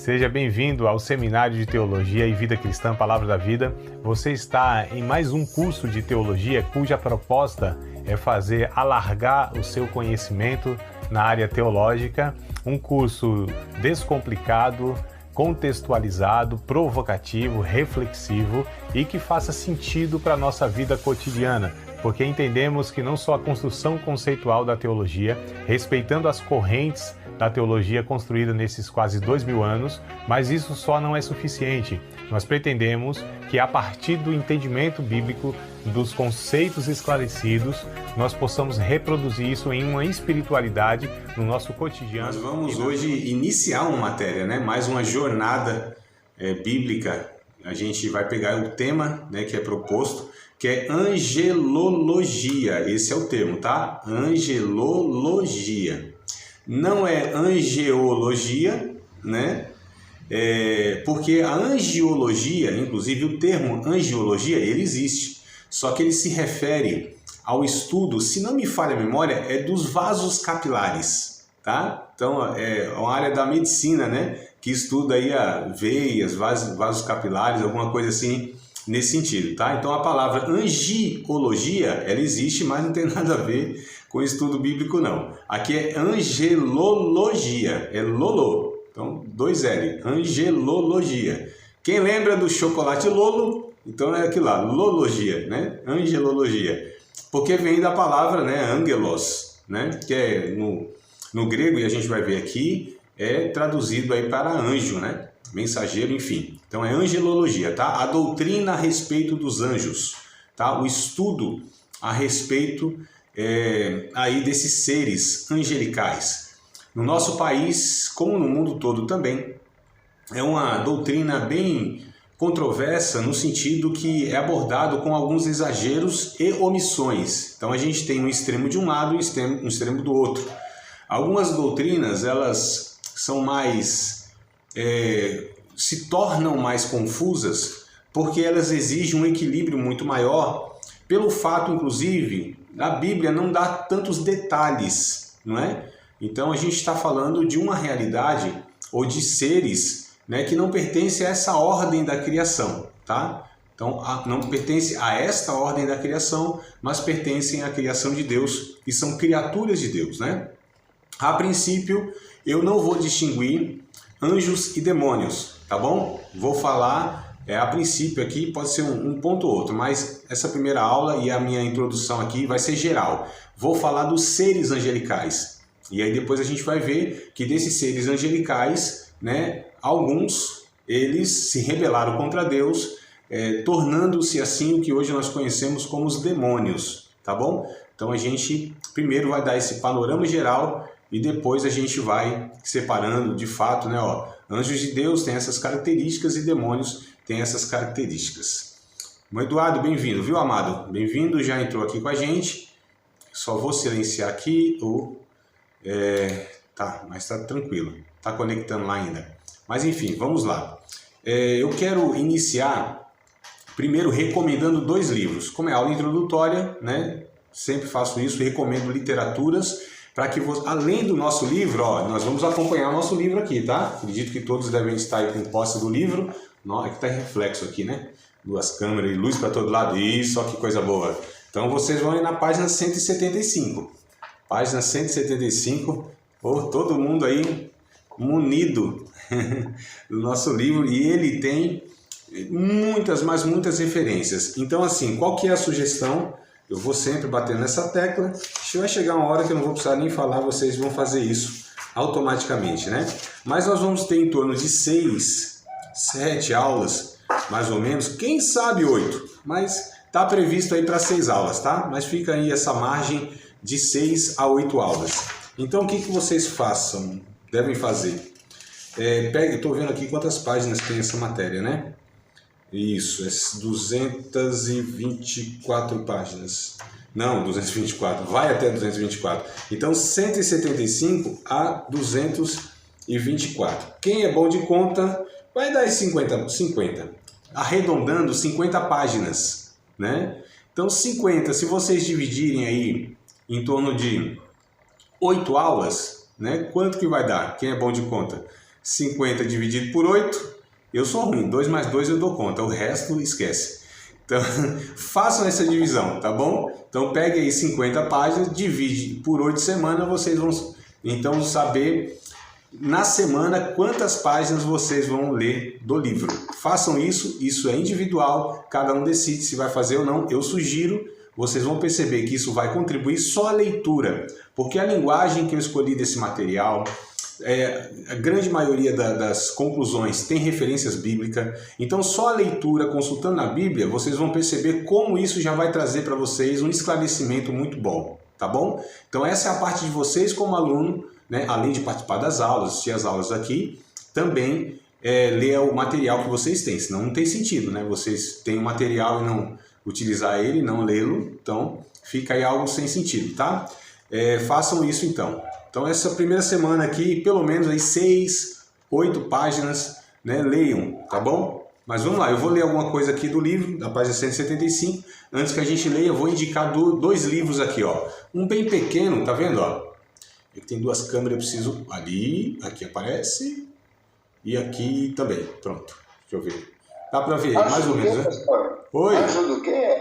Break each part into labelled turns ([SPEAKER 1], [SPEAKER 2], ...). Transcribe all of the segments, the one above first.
[SPEAKER 1] Seja bem-vindo ao Seminário de Teologia e Vida Cristã Palavra da Vida. Você está em mais um curso de teologia cuja proposta é fazer alargar o seu conhecimento na área teológica, um curso descomplicado, contextualizado, provocativo, reflexivo e que faça sentido para a nossa vida cotidiana, porque entendemos que não só a construção conceitual da teologia, respeitando as correntes da teologia construída nesses quase 2000 anos, mas isso só não é suficiente. Nós pretendemos que a partir do entendimento bíblico, dos conceitos esclarecidos, nós possamos reproduzir isso em uma espiritualidade no nosso cotidiano.
[SPEAKER 2] Nós vamos hoje iniciar uma matéria, mais uma jornada bíblica. A gente vai pegar o tema que é proposto, que é angelologia. Esse é o termo, tá? Angelologia. Não é angeologia, porque a angiologia, inclusive o termo angiologia, ele existe. Só que ele se refere ao estudo, se não me falha a memória, é dos vasos capilares, tá? Então é uma área da medicina, que estuda aí veias, vasos capilares, alguma coisa assim nesse sentido, tá? Então a palavra angiologia, ela existe, mas não tem nada a ver com estudo bíblico não. Aqui é angelologia, é Lolo, então 2L, angelologia. Quem lembra do chocolate Lolo? Então é aquilo lá, lologia, angelologia. Porque vem da palavra, angelos, que é no grego, e a gente vai ver aqui, é traduzido aí para anjo, mensageiro, enfim. Então é angelologia, tá? A doutrina a respeito dos anjos, tá? O estudo a respeito aí desses seres angelicais. No nosso país, como no mundo todo também, é uma doutrina bem controversa no sentido que é abordado com alguns exageros e omissões. Então a gente tem um extremo de um lado e um extremo do outro. Algumas doutrinas, elas são mais, se tornam mais confusas porque elas exigem um equilíbrio muito maior, pelo fato, inclusive, da Bíblia não dá tantos detalhes, Então a gente está falando de uma realidade ou de seres que não pertencem a essa ordem da criação, tá? Então não pertence a esta ordem da criação, mas pertencem à criação de Deus e são criaturas de Deus, A princípio, eu não vou distinguir anjos e demônios, tá bom? Vou falar, a princípio aqui, pode ser um ponto ou outro, mas essa primeira aula e a minha introdução aqui vai ser geral. Vou falar dos seres angelicais. E aí depois a gente vai ver que desses seres angelicais, alguns, eles se rebelaram contra Deus, tornando-se assim o que hoje nós conhecemos como os demônios, tá bom? Então a gente primeiro vai dar esse panorama geral e depois a gente vai separando de fato, anjos de Deus têm essas características e demônios têm essas características. Bom, Eduardo, bem-vindo, viu, amado? Bem-vindo, já entrou aqui com a gente. Só vou silenciar aqui tá, mas tá tranquilo, tá conectando lá ainda. Mas enfim, vamos lá. Eu quero iniciar primeiro recomendando 2 livros. Como é aula introdutória, sempre faço isso, recomendo literaturas para que você, além do nosso livro, nós vamos acompanhar o nosso livro aqui, tá? Acredito que todos devem estar aí com posse do livro. Aqui está reflexo aqui, 2 câmeras e luz para todo lado. Isso, ó, que coisa boa. Então vocês vão ir na página 175. Página 175, todo mundo aí munido do nosso livro, e ele tem muitas, mas muitas referências. Então assim, qual que é a sugestão? Eu vou sempre bater nessa tecla. Vai chegar uma hora que eu não vou precisar nem falar, vocês vão fazer isso automaticamente, Mas nós vamos ter em torno de 6, 7 aulas, mais ou menos, quem sabe 8, mas está previsto aí para 6 aulas, tá? Mas fica aí essa margem de 6 a 8 aulas. Então o que vocês devem fazer? Estou vendo aqui quantas páginas tem essa matéria, Isso, 224 páginas. Não, 224, vai até 224. Então 175 a 224. Quem é bom de conta vai dar 50. Arredondando, 50 páginas, Então 50, se vocês dividirem aí em torno de 8 aulas, quanto que vai dar? Quem é bom de conta? 50 dividido por 8, eu sou ruim, 2 mais 2 eu dou conta, o resto esquece. Então, façam essa divisão, tá bom? Então, pegue aí 50 páginas, divide por 8 semanas, vocês vão então saber na semana quantas páginas vocês vão ler do livro. Façam isso é individual, cada um decide se vai fazer ou não. Eu sugiro, vocês vão perceber que isso vai contribuir só a leitura, porque a linguagem que eu escolhi desse material, a grande maioria das conclusões tem referências bíblicas, então só a leitura, consultando na Bíblia, vocês vão perceber como isso já vai trazer para vocês um esclarecimento muito bom, tá bom? Então essa é a parte de vocês como aluno, né? Além de participar das aulas, assistir as aulas aqui, também ler o material que vocês têm, senão não tem sentido, né? Vocês têm o material e não utilizar ele, não lê-lo, então fica aí algo sem sentido, tá? Façam isso então. Então essa primeira semana aqui, pelo menos aí 6, 8 páginas, né? Leiam, tá bom? Mas vamos lá, eu vou ler alguma coisa aqui do livro, da página 175. Antes que a gente leia, eu vou indicar 2 livros aqui, ó. Um bem pequeno, tá vendo, ó? Aqui tem 2 câmeras, eu preciso ali, aqui aparece, e aqui também, pronto. Deixa eu ver. Dá para ver, mais ou menos, né?
[SPEAKER 3] Oi? Anjo do quê?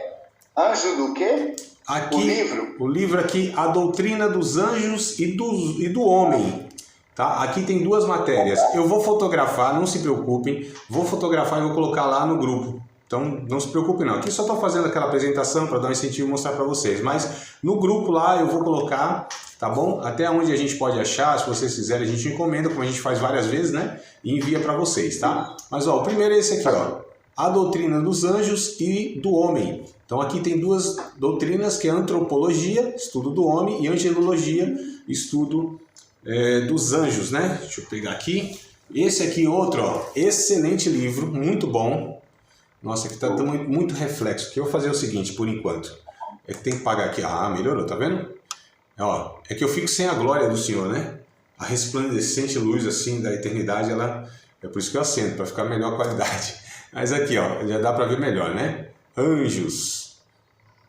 [SPEAKER 3] Anjo do quê?
[SPEAKER 2] Aqui, o livro aqui, A Doutrina dos Anjos e do Homem. Tá? Aqui tem 2 matérias. Eu vou fotografar, não se preocupem. Vou fotografar e vou colocar lá no grupo. Então não se preocupem não. Aqui só estou fazendo aquela apresentação para dar um incentivo e mostrar para vocês. Mas no grupo lá eu vou colocar, tá bom? Até onde a gente pode achar, se vocês quiserem a gente encomenda, como a gente faz várias vezes, né? E envia para vocês, tá? Mas ó, o primeiro é esse aqui, ó. A Doutrina dos Anjos e do Homem. Então aqui tem 2 doutrinas, que é Antropologia, estudo do homem, e Angelologia, estudo dos anjos, né? Deixa eu pegar aqui. Esse aqui, outro, ó, excelente livro, muito bom. Nossa, aqui tá muito reflexo. Aqui eu vou fazer o seguinte, por enquanto. É que tem que pagar aqui. Ah, melhorou, tá vendo? Ó, é que eu fico sem a glória do Senhor, né? A resplandecente luz, assim, da eternidade, ela... É por isso que eu acendo, para ficar melhor qualidade. Mas aqui, ó, já dá para ver melhor, né? Anjos.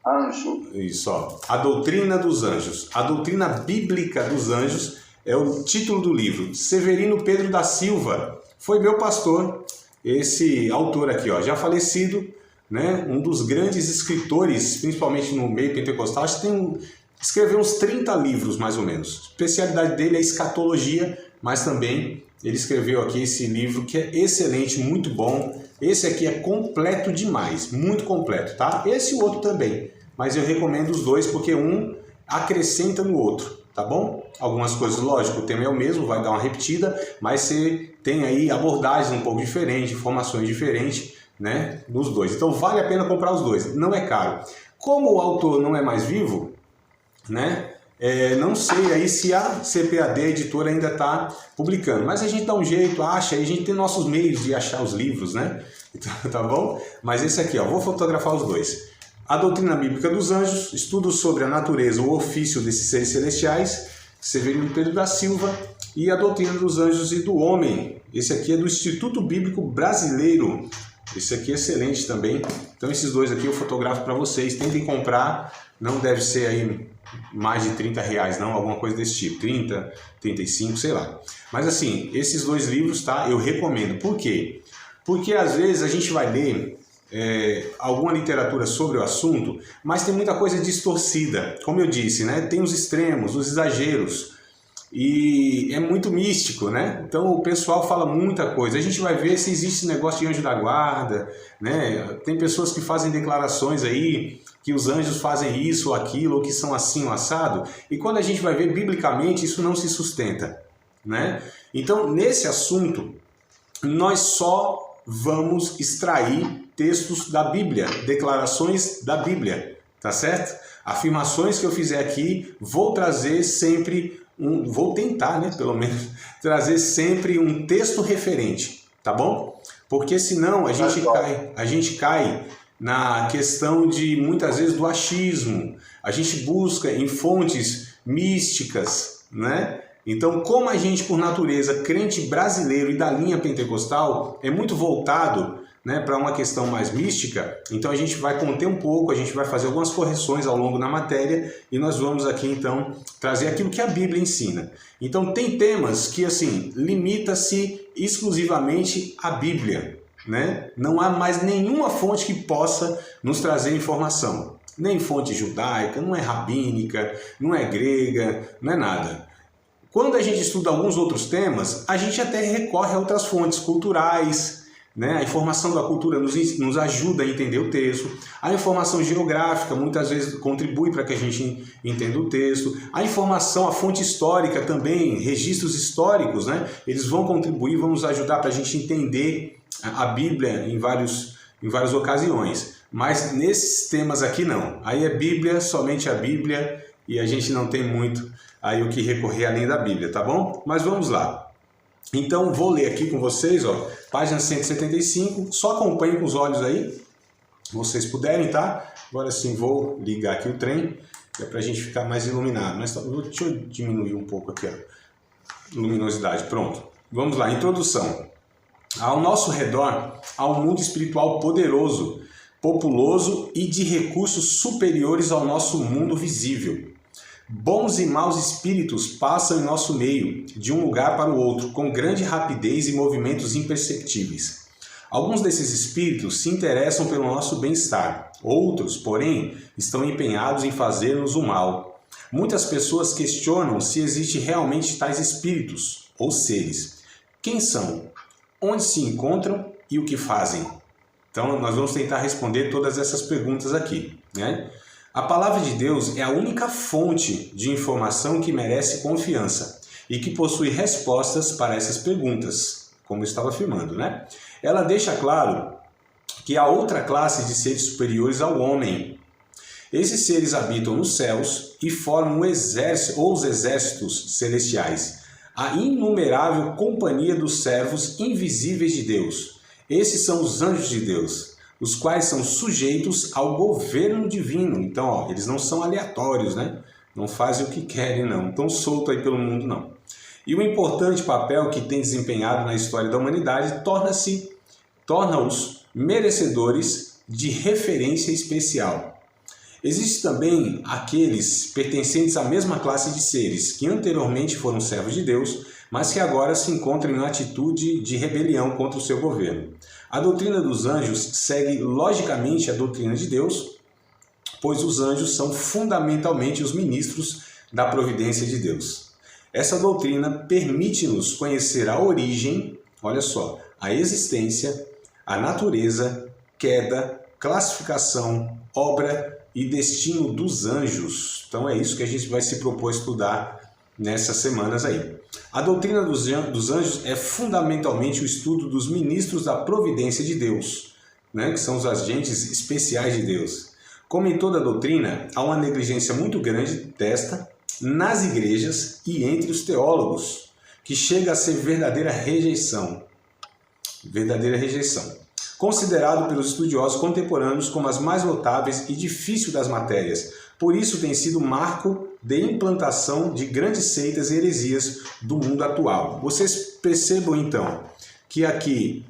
[SPEAKER 3] Anjo.
[SPEAKER 2] Isso, ó. A Doutrina dos Anjos. A Doutrina Bíblica dos Anjos é o título do livro. Severino Pedro da Silva foi meu pastor, esse autor aqui, ó, já falecido, né? Um dos grandes escritores, principalmente no meio pentecostal. Acho que escreveu uns 30 livros, mais ou menos. A especialidade dele é escatologia, mas também ele escreveu aqui esse livro que é excelente, muito bom. Esse aqui é completo demais, muito completo, tá? Esse e o outro também, mas eu recomendo os 2 porque um acrescenta no outro, tá bom? Algumas coisas, lógico, o tema é o mesmo, vai dar uma repetida, mas você tem aí abordagens um pouco diferentes, informações diferentes, né? Nos 2. Então vale a pena comprar os 2, não é caro. Como o autor não é mais vivo, né? Não sei aí se a CPAD, a editora, ainda está publicando, mas a gente dá um jeito, acha, e a gente tem nossos meios de achar os livros, né? Então, tá bom? Mas esse aqui, ó, vou fotografar os 2. A Doutrina Bíblica dos Anjos, estudo sobre a natureza, o ofício desses seres celestiais, Severino Pedro da Silva, e a Doutrina dos Anjos e do Homem. Esse aqui é do Instituto Bíblico Brasileiro. Esse aqui é excelente também. Então esses 2 aqui eu fotografo para vocês. Tentem comprar, não deve ser aí mais de R$30 não, alguma coisa desse tipo, 30, 35, sei lá. Mas assim, esses 2 livros, tá? Eu recomendo. Por quê? Porque às vezes a gente vai ler alguma literatura sobre o assunto, mas tem muita coisa distorcida. Como eu disse, né? Tem os extremos, os exageros. E é muito místico, né? Então o pessoal fala muita coisa. A gente vai ver se existe esse negócio de anjo da guarda, né? Tem pessoas que fazem declarações aí que os anjos fazem isso ou aquilo, ou que são assim ou assado. E quando a gente vai ver biblicamente, isso não se sustenta, né? Então, nesse assunto, nós só vamos extrair textos da Bíblia, declarações da Bíblia, tá certo? Afirmações que eu fizer aqui, vou trazer sempre vou tentar, né, pelo menos, trazer sempre um texto referente, tá bom? Porque senão a gente cai na questão de, muitas vezes, do achismo. A gente busca em fontes místicas, né? Então, como a gente, por natureza, crente brasileiro e da linha pentecostal, é muito voltado né, para uma questão mais mística, então a gente vai conter um pouco, a gente vai fazer algumas correções ao longo da matéria e nós vamos aqui então trazer aquilo que a Bíblia ensina. Então tem temas que assim, limita-se exclusivamente à Bíblia, né? Não há mais nenhuma fonte que possa nos trazer informação. Nem fonte judaica, não é rabínica, não é grega, não é nada. Quando a gente estuda alguns outros temas, a gente até recorre a outras fontes culturais, né? A informação da cultura nos ajuda a entender o texto. A informação geográfica muitas vezes contribui para que a gente entenda o texto. A informação, a fonte histórica também, registros históricos, né? Eles vão contribuir, vão nos ajudar para a gente entender a Bíblia em várias ocasiões. Mas nesses temas aqui não. Aí é Bíblia, somente a Bíblia, e a gente não tem muito aí o que recorrer além da Bíblia, tá bom? Mas vamos lá. Então vou ler aqui com vocês, ó, página 175, só acompanhem com os olhos aí, se vocês puderem, tá? Agora sim vou ligar aqui o trem, que é pra gente ficar mais iluminado. Mas deixa eu diminuir um pouco aqui a luminosidade, pronto. Vamos lá, introdução. Ao nosso redor há um mundo espiritual poderoso, populoso e de recursos superiores ao nosso mundo visível. Bons e maus espíritos passam em nosso meio, de um lugar para o outro, com grande rapidez e movimentos imperceptíveis. Alguns desses espíritos se interessam pelo nosso bem-estar, outros, porém, estão empenhados em fazer-nos o mal. Muitas pessoas questionam se existem realmente tais espíritos, ou seres. Quem são? Onde se encontram e o que fazem? Então, nós vamos tentar responder todas essas perguntas aqui, né? A palavra de Deus é a única fonte de informação que merece confiança e que possui respostas para essas perguntas, como eu estava afirmando, né? Ela deixa claro que há outra classe de seres superiores ao homem. Esses seres habitam nos céus e formam os exércitos celestiais, a inumerável companhia dos servos invisíveis de Deus. Esses são os anjos de Deus, os quais são sujeitos ao governo divino. Então, ó, eles não são aleatórios, né? Não fazem o que querem, não. Estão soltos aí pelo mundo, não. E o importante papel que tem desempenhado na história da humanidade torna-os merecedores de referência especial. Existem também aqueles pertencentes à mesma classe de seres que anteriormente foram servos de Deus, mas que agora se encontram em atitude de rebelião contra o seu governo. A doutrina dos anjos segue logicamente a doutrina de Deus, pois os anjos são fundamentalmente os ministros da providência de Deus. Essa doutrina permite-nos conhecer a origem, olha só, a existência, a natureza, queda, classificação, obra e destino dos anjos. Então é isso que a gente vai se propor a estudar nessas semanas aí. A doutrina dos anjos é fundamentalmente o estudo dos ministros da providência de Deus, né, que são os agentes especiais de Deus. Como em toda doutrina, há uma negligência muito grande desta nas igrejas e entre os teólogos, que chega a ser verdadeira rejeição. Considerado pelos estudiosos contemporâneos como as mais notáveis e difíceis das matérias. Por isso tem sido marco de implantação de grandes seitas e heresias do mundo atual. Vocês percebam então que aqui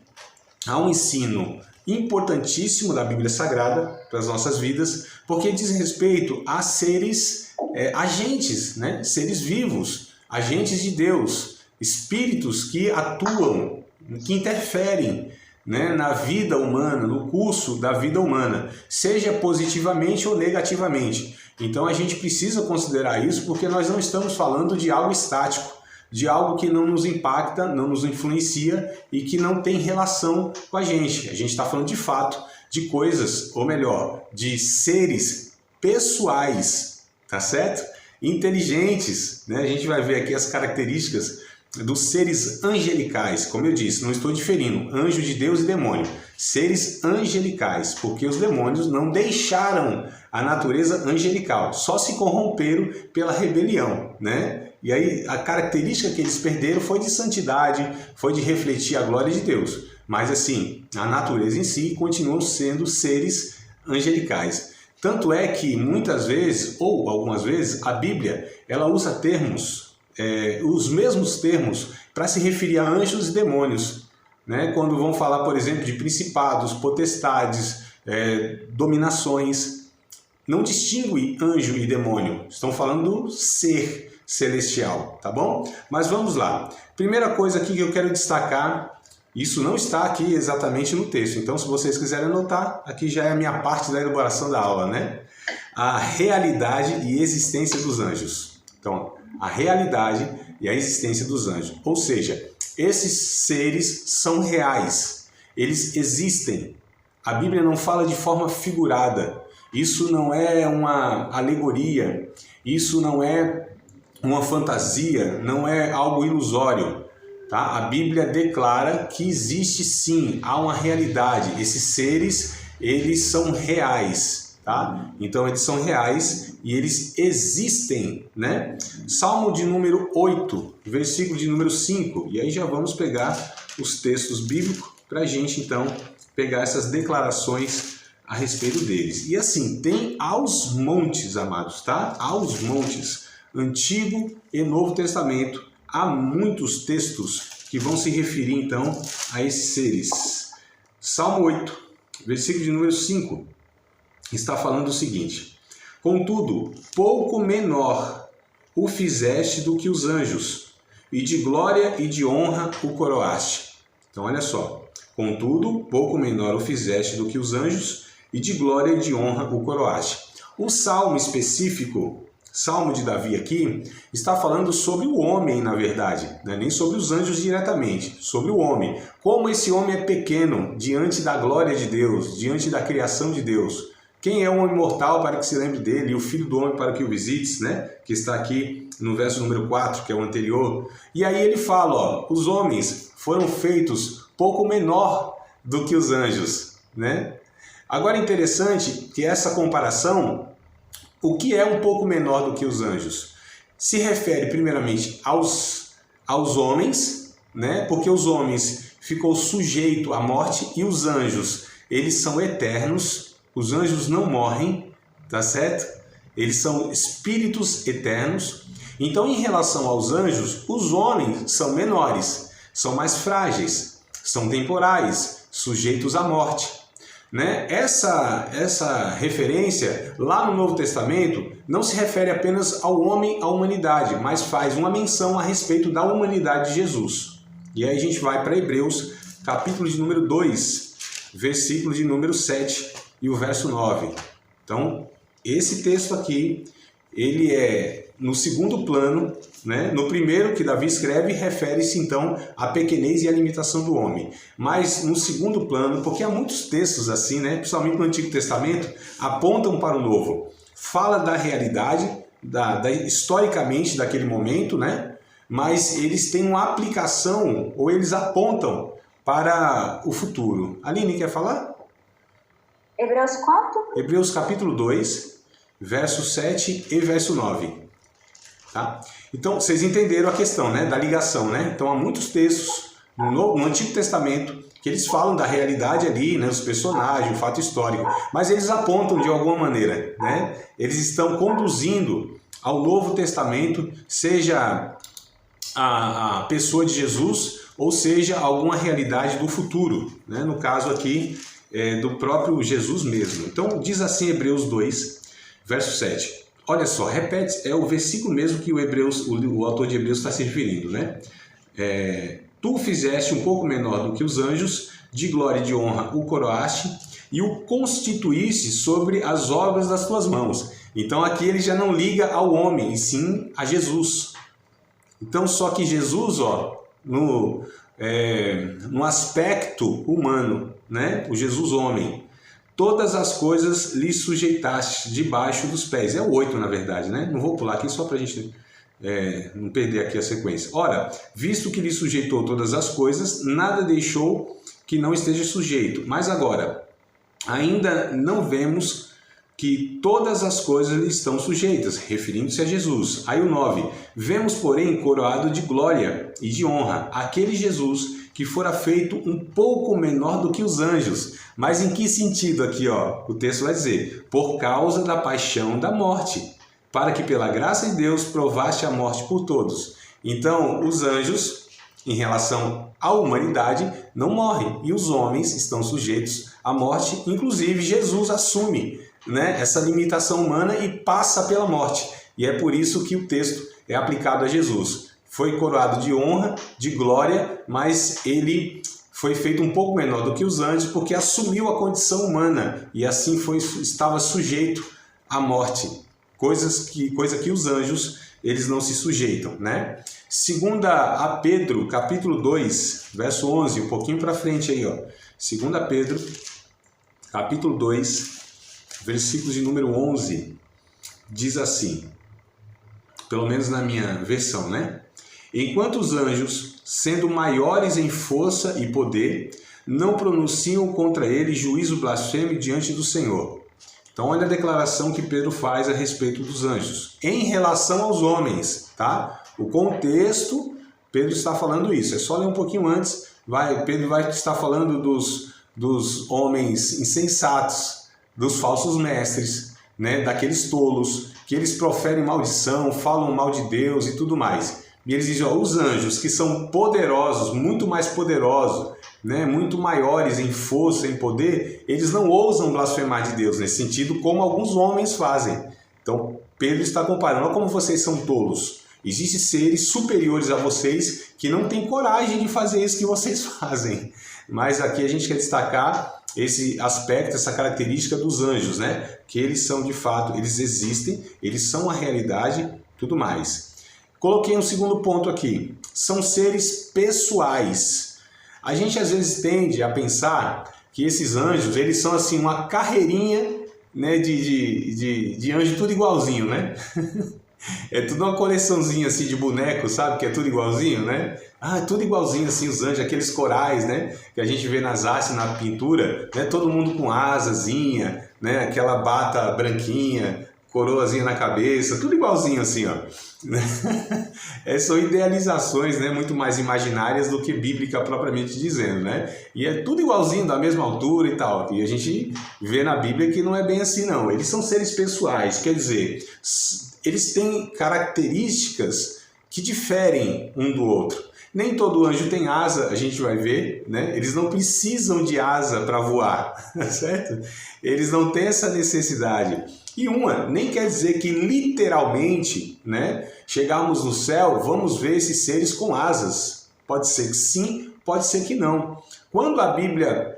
[SPEAKER 2] há um ensino importantíssimo da Bíblia Sagrada para as nossas vidas, porque diz respeito a seres agentes, né? Seres vivos, agentes de Deus, espíritos que atuam, que interferem, né, na vida humana, no curso da vida humana, seja positivamente ou negativamente. Então a gente precisa considerar isso, porque nós não estamos falando de algo estático, de algo que não nos impacta, não nos influencia e que não tem relação com a gente. A gente está falando de fato de coisas, ou melhor, de seres pessoais, tá certo? Inteligentes, né? A gente vai ver aqui as características dos seres angelicais. Como eu disse, não estou diferindo anjo de Deus e demônio, seres angelicais, porque os demônios não deixaram a natureza angelical, só se corromperam pela rebelião, né? E aí a característica que eles perderam foi de santidade, foi de refletir a glória de Deus, mas assim, a natureza em si continuou sendo seres angelicais. Tanto é que muitas vezes, ou algumas vezes, a Bíblia ela usa termos, os mesmos termos para se referir a anjos e demônios, né? Quando vão falar, por exemplo, de principados, potestades, dominações, não distingue anjo e demônio. Estão falando do ser celestial, tá bom? Mas vamos lá. Primeira coisa aqui que eu quero destacar, isso não está aqui exatamente no texto, então se vocês quiserem anotar, aqui já é a minha parte da elaboração da aula, né? A realidade e existência dos anjos. Então, a realidade e a existência dos anjos. Ou seja, esses seres são reais, eles existem. A Bíblia não fala de forma figurada. Isso não é uma alegoria, isso não é uma fantasia, não é algo ilusório. Tá? A Bíblia declara que existe sim, há uma realidade. Esses seres, eles são reais. Tá? Então eles são reais e eles existem, né? Salmo de número 8, versículo de número 5. E aí já vamos pegar os textos bíblicos para a gente então pegar essas declarações a respeito deles. E assim, tem aos montes, amados, tá? Aos montes, Antigo e Novo Testamento, há muitos textos que vão se referir então a esses seres. Salmo 8, versículo de número 5, está falando o seguinte: contudo, pouco menor o fizeste do que os anjos, e de glória e de honra o coroaste. Então olha só, contudo, pouco menor o fizeste do que os anjos, e de glória e de honra o coroaste. O salmo específico, Salmo de Davi aqui, está falando sobre o homem, na verdade, não é nem sobre os anjos diretamente, sobre o homem. Como esse homem é pequeno diante da glória de Deus, diante da criação de Deus. Quem é o homem mortal para que se lembre dele, e o filho do homem para que o visites, né? Que está aqui no verso número 4, que é o anterior. E aí ele fala, ó, os homens foram feitos pouco menor do que os anjos, né? Agora é interessante que essa comparação, o que é um pouco menor do que os anjos? Se refere primeiramente aos homens, né? Porque os homens ficou sujeito à morte e os anjos, eles são eternos, os anjos não morrem, tá certo? Eles são espíritos eternos. Então, em relação aos anjos, os homens são menores, são mais frágeis, são temporais, sujeitos à morte. Né? Essa referência lá no Novo Testamento não se refere apenas ao homem, à humanidade, mas faz uma menção a respeito da humanidade de Jesus. E aí a gente vai para Hebreus, capítulo de número 2, versículo de número 7 e o verso 9. Então, esse texto aqui, ele é no segundo plano, né? No primeiro que Davi escreve, refere-se então à pequenez e à limitação do homem. Mas no segundo plano, porque há muitos textos assim, né? Principalmente no Antigo Testamento, apontam para o Novo. Fala da realidade, historicamente daquele momento, né? Mas eles têm uma aplicação, ou eles apontam para o futuro. Aline, quer falar?
[SPEAKER 4] Hebreus quanto?
[SPEAKER 2] Hebreus capítulo 2, verso 7 e verso 9. Tá? Então, vocês entenderam a questão, né, da ligação, né? Então, há muitos textos no Antigo Testamento que eles falam da realidade ali, né, os personagens, o fato histórico, mas eles apontam de alguma maneira, né? Eles estão conduzindo ao Novo Testamento, seja a pessoa de Jesus, ou seja, alguma realidade do futuro, né? No caso aqui, do próprio Jesus mesmo. Então, diz assim Hebreus 2, verso 7. Olha só, repete, é o versículo mesmo que o autor de Hebreus está se referindo, né? Tu fizeste um pouco menor do que os anjos, de glória e de honra o coroaste, e o constituíste sobre as obras das tuas mãos. Então aqui ele já não liga ao homem, e sim a Jesus. Então só que Jesus, ó, no aspecto humano, né? O Jesus homem, todas as coisas lhe sujeitaste debaixo dos pés. É o 8, na verdade, né? Não vou pular aqui só para a gente não perder aqui a sequência. Ora, visto que lhe sujeitou todas as coisas, nada deixou que não esteja sujeito. Mas agora, ainda não vemos que todas as coisas lhe estão sujeitas, referindo-se a Jesus. Aí o 9. Vemos, porém, coroado de glória e de honra aquele Jesus que fora feito um pouco menor do que os anjos. Mas em que sentido aqui, ó? O texto vai dizer, por causa da paixão da morte, para que pela graça de Deus provaste a morte por todos. Então, os anjos, em relação à humanidade, não morrem. E os homens estão sujeitos à morte. Inclusive, Jesus assume, né, essa limitação humana e passa pela morte. E é por isso que o texto é aplicado a Jesus. Foi coroado de honra, de glória, mas ele foi feito um pouco menor do que os anjos, porque assumiu a condição humana e assim estava sujeito à morte. Coisa que os anjos eles não se sujeitam, né? Segunda a Pedro, capítulo 2, verso 11, um pouquinho para frente aí, ó. Segunda Pedro, capítulo 2, versículo de número 11, diz assim, pelo menos na minha versão, né? Enquanto os anjos, sendo maiores em força e poder, não pronunciam contra ele juízo blasfemo diante do Senhor. Então olha a declaração que Pedro faz a respeito dos anjos. Em relação aos homens, tá? O contexto, Pedro está falando isso. É só ler um pouquinho antes. Pedro vai estar falando dos homens insensatos, dos falsos mestres, né? Daqueles tolos, que eles proferem maldição, falam mal de Deus e tudo mais. E eles dizem, ó, os anjos que são poderosos, muito mais poderosos, né, muito maiores em força, em poder, eles não ousam blasfemar de Deus nesse sentido, como alguns homens fazem. Então, Pedro está comparando, olha como vocês são tolos. Existem seres superiores a vocês que não têm coragem de fazer isso que vocês fazem. Mas aqui a gente quer destacar esse aspecto, essa característica dos anjos, né? Que eles são de fato, eles existem, eles são a realidade, tudo mais. Coloquei um segundo ponto aqui. São seres pessoais. A gente às vezes tende a pensar que esses anjos, eles são assim uma carreirinha, né, de anjo tudo igualzinho, né? É tudo uma coleçãozinha assim de bonecos, sabe? Que é tudo igualzinho, né? Ah, é tudo igualzinho assim, os anjos, aqueles corais, né? Que a gente vê nas artes, na pintura, né? Todo mundo com asazinha, né? Aquela bata branquinha, coroazinha na cabeça, tudo igualzinho assim, ó. São idealizações, né, muito mais imaginárias do que bíblica propriamente dizendo, né? E é tudo igualzinho, da mesma altura e tal. E a gente vê na Bíblia que não é bem assim, não. Eles são seres pessoais, quer dizer, eles têm características que diferem um do outro. Nem todo anjo tem asa, a gente vai ver, né? Eles não precisam de asa para voar, certo? Eles não têm essa necessidade. E nem quer dizer que literalmente, né, chegarmos no céu, vamos ver esses seres com asas. Pode ser que sim, pode ser que não. Quando a Bíblia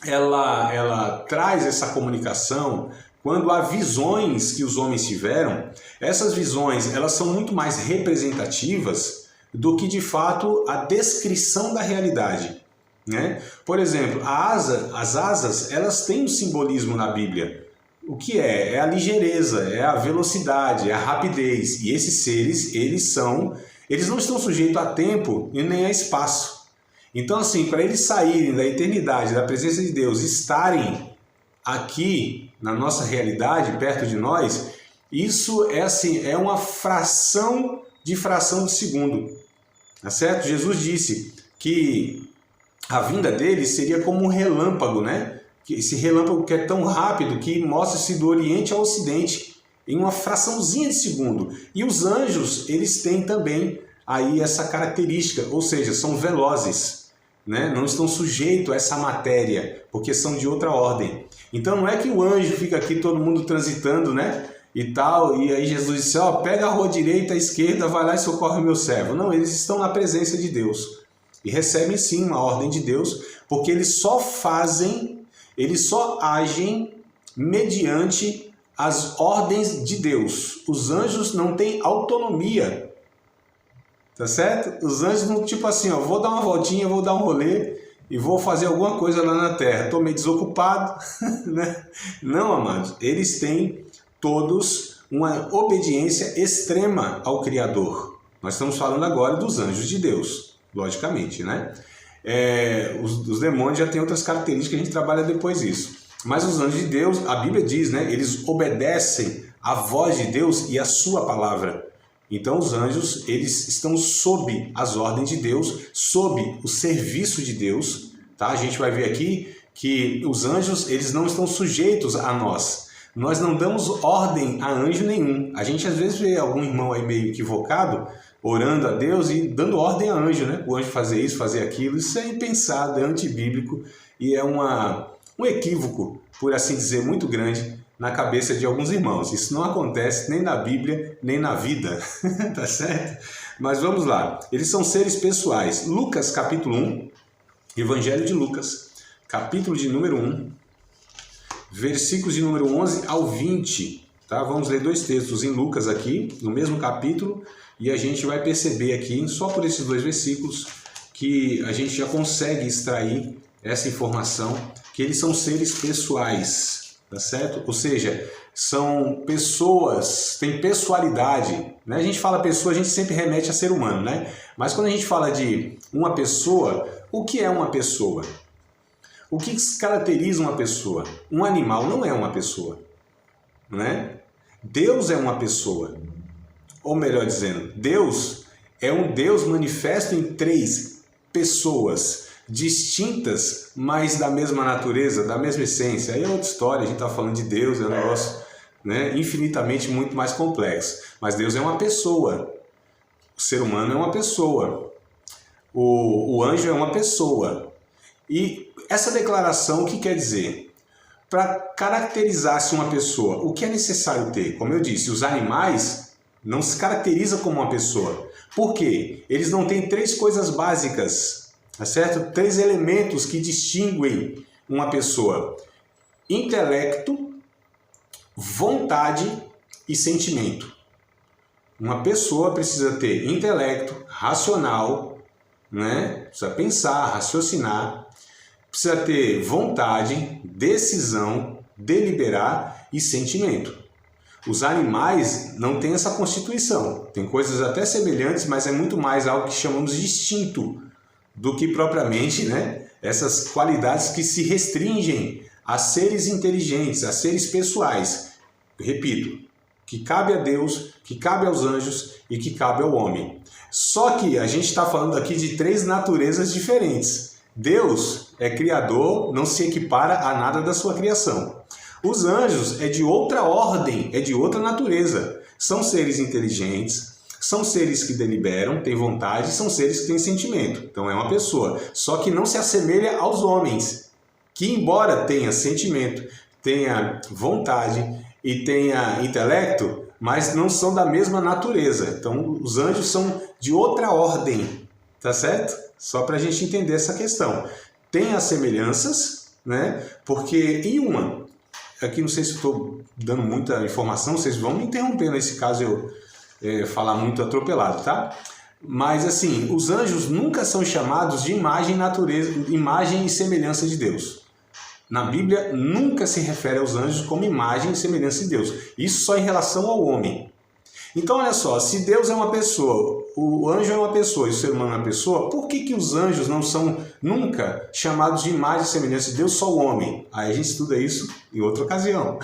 [SPEAKER 2] ela traz essa comunicação, quando há visões que os homens tiveram, essas visões elas são muito mais representativas do que de fato a descrição da realidade, né? Por exemplo, as asas elas têm um simbolismo na Bíblia. O que é? É a ligeireza, é a velocidade, é a rapidez. E esses seres, eles não estão sujeitos a tempo e nem a espaço. Então, assim, para eles saírem da eternidade, da presença de Deus, estarem aqui na nossa realidade, perto de nós, isso é assim, é uma fração de segundo. Tá certo? Jesus disse que a vinda dele seria como um relâmpago, né? Esse relâmpago que é tão rápido que mostra-se do Oriente ao Ocidente em uma fraçãozinha de segundo. E os anjos, eles têm também aí essa característica, ou seja, são velozes, né? Não estão sujeitos a essa matéria, porque são de outra ordem. Então não é que o anjo fica aqui todo mundo transitando, né? E tal, e aí Jesus disse, ó, pega a rua direita, a esquerda, vai lá e socorre o meu servo. Não, eles estão na presença de Deus e recebem sim uma ordem de Deus, porque eles só agem mediante as ordens de Deus. Os anjos não têm autonomia, tá certo? Os anjos não, tipo assim, ó, vou dar uma voltinha, vou dar um rolê e vou fazer alguma coisa lá na terra, estou meio desocupado, né? Não, amados, eles têm todos uma obediência extrema ao Criador. Nós estamos falando agora dos anjos de Deus, logicamente, né? Os demônios já têm outras características que a gente trabalha depois disso. Mas os anjos de Deus, a Bíblia diz, né? Eles obedecem à voz de Deus e à sua palavra. Então os anjos, eles estão sob as ordens de Deus, sob o serviço de Deus, tá? A gente vai ver aqui que os anjos, eles não estão sujeitos a nós. Nós não damos ordem a anjo nenhum. A gente às vezes vê algum irmão aí meio equivocado, orando a Deus e dando ordem a anjo, né? O anjo fazer isso, fazer aquilo. Isso é impensado, é antibíblico e é um equívoco, por assim dizer, muito grande na cabeça de alguns irmãos. Isso não acontece nem na Bíblia, nem na vida, tá certo? Mas vamos lá. Eles são seres pessoais. Lucas, capítulo 1, Evangelho de Lucas, capítulo de número 1, versículos de número 11 ao 20. Tá? Vamos ler dois textos em Lucas aqui, no mesmo capítulo, e a gente vai perceber aqui, só por esses dois versículos, que a gente já consegue extrair essa informação, que eles são seres pessoais, tá certo? Ou seja, são pessoas, têm pessoalidade, né? A gente fala pessoa, a gente sempre remete a ser humano, né? Mas quando a gente fala de uma pessoa, o que é uma pessoa? O que caracteriza uma pessoa? Um animal não é uma pessoa, né? Deus é uma pessoa. Ou melhor dizendo, Deus é um Deus manifesto em três pessoas distintas, mas da mesma natureza, da mesma essência. Aí é outra história, a gente está falando de Deus, é um negócio, né, infinitamente muito mais complexo. Mas Deus é uma pessoa. O ser humano é uma pessoa. O anjo é uma pessoa. E essa declaração, o que quer dizer? Para caracterizar-se uma pessoa, o que é necessário ter? Como eu disse, os animais não se caracterizam como uma pessoa. Por quê? Eles não têm três coisas básicas, tá certo? Três elementos que distinguem uma pessoa: intelecto, vontade e sentimento. Uma pessoa precisa ter intelecto, racional, né? Precisa pensar, raciocinar, precisa ter vontade, decisão, deliberar e sentimento. Os animais não têm essa constituição. Tem coisas até semelhantes, mas é muito mais algo que chamamos de instinto do que propriamente, né, essas qualidades que se restringem a seres inteligentes, a seres pessoais. Repito, que cabe a Deus, que cabe aos anjos e que cabe ao homem. Só que a gente está falando aqui de três naturezas diferentes. Deus é criador, não se equipara a nada da sua criação. Os anjos é de outra ordem, é de outra natureza. São seres inteligentes, são seres que deliberam, têm vontade, são seres que têm sentimento. Então é uma pessoa, só que não se assemelha aos homens, que embora tenha sentimento, tenha vontade e tenha intelecto, mas não são da mesma natureza. Então os anjos são de outra ordem, tá certo? Só para a gente entender essa questão. Tem as semelhanças, né? Porque em uma... Aqui não sei se estou dando muita informação, vocês vão me interromper nesse caso eu falar muito atropelado, tá? Mas assim, os anjos nunca são chamados de imagem, natureza, imagem e semelhança de Deus. Na Bíblia nunca se refere aos anjos como imagem e semelhança de Deus. Isso só em relação ao homem. Então olha só, se Deus é uma pessoa, o anjo é uma pessoa e o ser humano é uma pessoa, por que os anjos não são nunca chamados de imagem e semelhança de Deus, só o homem? Aí a gente estuda isso em outra ocasião.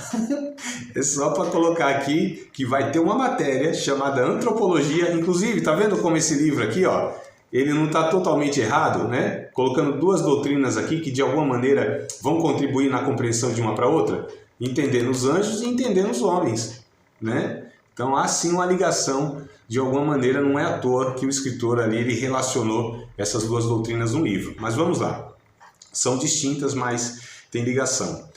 [SPEAKER 2] É só para colocar aqui que vai ter uma matéria chamada Antropologia. Inclusive, tá vendo como esse livro aqui, ó, ele não está totalmente errado, né? Colocando duas doutrinas aqui que de alguma maneira vão contribuir na compreensão de uma para outra, entendendo os anjos e entendendo os homens, né? Então há sim uma ligação, de alguma maneira, não é à toa que o escritor ali ele relacionou essas duas doutrinas no livro. Mas vamos lá, são distintas, mas tem ligação.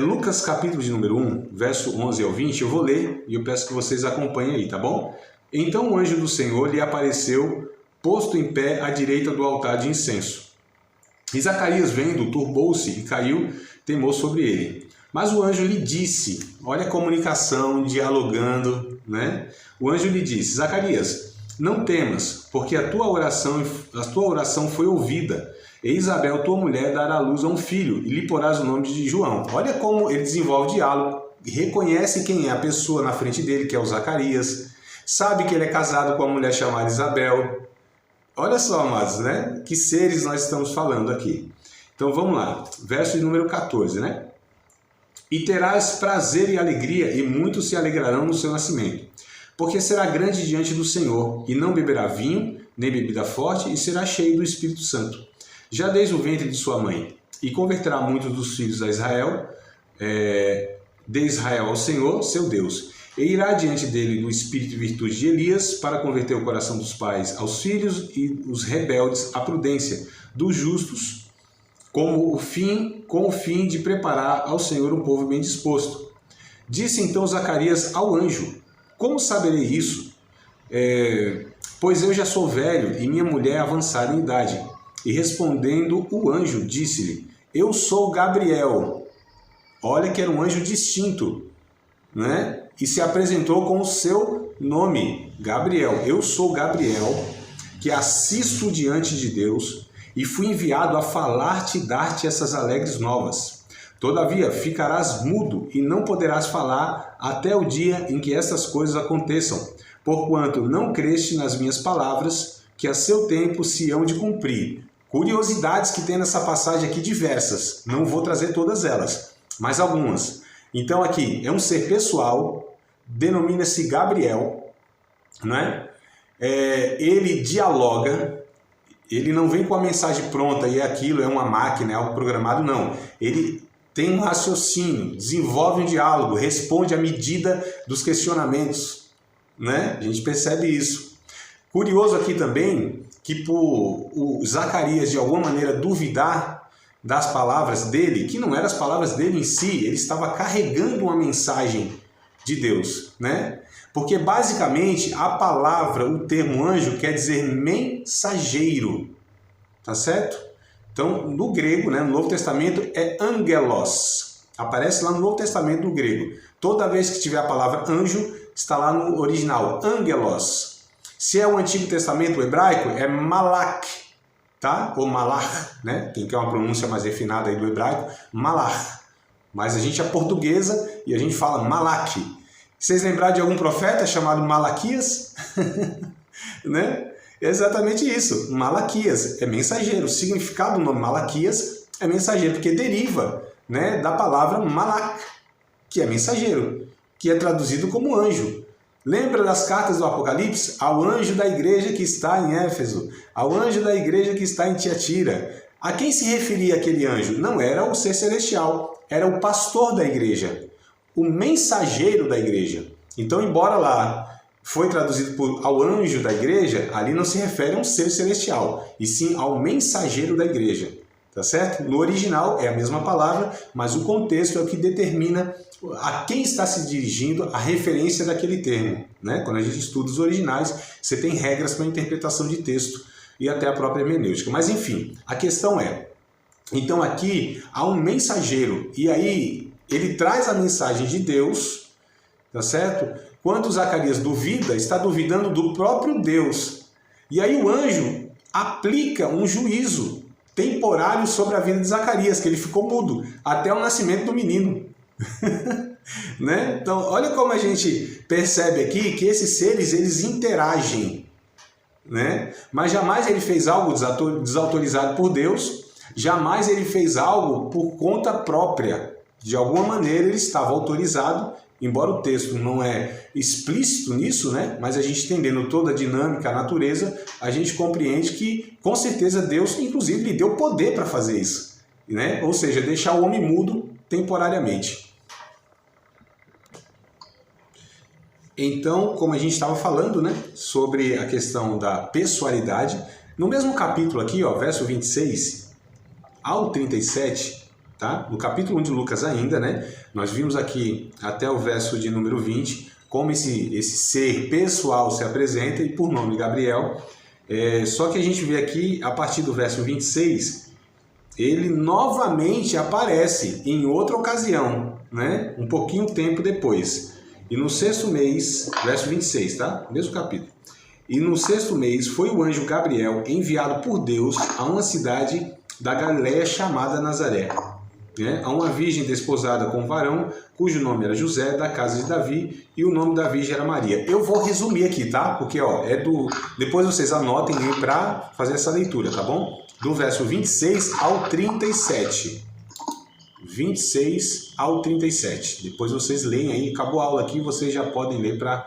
[SPEAKER 2] Lucas capítulo de número 1, verso 11 ao 20, eu vou ler e eu peço que vocês acompanhem aí, tá bom? Então o anjo do Senhor lhe apareceu, posto em pé à direita do altar de incenso. E Zacarias, vendo, turbou-se e caiu temor sobre ele. Mas o anjo lhe disse, olha a comunicação, dialogando, né? O anjo lhe disse, Zacarias, não temas, porque a tua oração foi ouvida. E Isabel, tua mulher, dará à luz a um filho, e lhe porás o nome de João. Olha como ele desenvolve diálogo, reconhece quem é a pessoa na frente dele, que é o Zacarias, sabe que ele é casado com uma mulher chamada Isabel. Olha só, amados, né? Que seres nós estamos falando aqui. Então vamos lá, verso de número 14, né? E terás prazer e alegria, e muitos se alegrarão no seu nascimento. Porque será grande diante do Senhor, e não beberá vinho, nem bebida forte, e será cheio do Espírito Santo, já desde o ventre de sua mãe. E converterá muitos dos filhos de Israel ao Senhor, seu Deus. E irá diante dele do espírito e virtude de Elias, para converter o coração dos pais aos filhos e os rebeldes à prudência, dos justos, com o fim de preparar ao Senhor um povo bem disposto. Disse então Zacarias ao anjo: como saberei isso? Pois eu já sou velho e minha mulher avançada em idade. E respondendo o anjo, disse-lhe: eu sou Gabriel. Olha que era um anjo distinto, né? E se apresentou com o seu nome, Gabriel. Eu sou Gabriel, que assisto diante de Deus, e fui enviado a falar-te e dar-te essas alegres novas. Todavia, ficarás mudo e não poderás falar até o dia em que essas coisas aconteçam, porquanto não creste nas minhas palavras, que a seu tempo se hão de cumprir. Curiosidades que tem nessa passagem aqui diversas. Não vou trazer todas elas, mas algumas. Então aqui é um ser pessoal, denomina-se Gabriel, né? Ele dialoga, ele não vem com a mensagem pronta e aquilo é uma máquina, é algo programado, não. Ele tem um raciocínio, desenvolve um diálogo, responde à medida dos questionamentos, né? A gente percebe isso. Curioso aqui também que por o Zacarias de alguma maneira duvidar das palavras dele, que não eram as palavras dele em si, ele estava carregando uma mensagem de Deus, né? Porque basicamente a palavra, o termo anjo quer dizer mensageiro, tá certo? Então no grego, né, no Novo Testamento é angelos, aparece lá no Novo Testamento no grego. Toda vez que tiver a palavra anjo, está lá no original, angelos. Se é o Antigo Testamento hebraico, é malach, tá? Ou malach, né? Quem quer uma pronúncia mais refinada aí do hebraico, malach. Mas a gente é portuguesa e a gente fala malach. Vocês lembraram de algum profeta chamado Malaquias? Né? É exatamente isso, Malaquias, é mensageiro. O significado do nome Malaquias é mensageiro, porque deriva, né, da palavra malach, que é mensageiro, que é traduzido como anjo. Lembra das cartas do Apocalipse? Ao anjo da igreja que está em Éfeso, ao anjo da igreja que está em Tiatira. A quem se referia aquele anjo? Não era o ser celestial, era o pastor da igreja, o mensageiro da igreja. Então, embora lá foi traduzido por ao anjo da igreja, ali não se refere a um ser celestial, e sim ao mensageiro da igreja. Tá certo? No original é a mesma palavra, mas o contexto é o que determina a quem está se dirigindo a referência daquele termo, né? Quando a gente estuda os originais, você tem regras para a interpretação de texto e até a própria hermenêutica. Mas enfim, a questão é, então aqui há um mensageiro, e aí ele traz a mensagem de Deus, tá certo? Quando Zacarias duvida, está duvidando do próprio Deus. E aí o anjo aplica um juízo temporário sobre a vida de Zacarias, que ele ficou mudo até o nascimento do menino. Né? Então, olha como a gente percebe aqui que esses seres, eles interagem, né? Mas jamais ele fez algo desautorizado por Deus, jamais ele fez algo por conta própria. De alguma maneira ele estava autorizado, embora o texto não é explícito nisso, né? Mas a gente entendendo toda a dinâmica, a natureza, a gente compreende que, com certeza, Deus, inclusive, lhe deu poder para fazer isso, né? Ou seja, deixar o homem mudo temporariamente. Então, como a gente estava falando, né, sobre a questão da pessoalidade, no mesmo capítulo aqui, ó, verso 26 ao 37, tá? No capítulo 1 de Lucas ainda, né, nós vimos aqui até o verso de número 20, como esse ser pessoal se apresenta, e por nome Gabriel. Só que a gente vê aqui, a partir do verso 26, ele novamente aparece em outra ocasião, né, um pouquinho tempo depois. E no 6º mês, verso 26, tá? Mesmo capítulo. E no 6º mês foi o anjo Gabriel enviado por Deus a uma cidade da Galileia chamada Nazaré, né? A uma virgem desposada com um varão, cujo nome era José, da casa de Davi, e o nome da virgem era Maria. Eu vou resumir aqui, tá? Porque, ó, depois vocês anotem aí para fazer essa leitura, tá bom? Do verso 26 ao 37. 26 ao 37. Depois vocês leem aí, acabou a aula aqui, vocês já podem ler para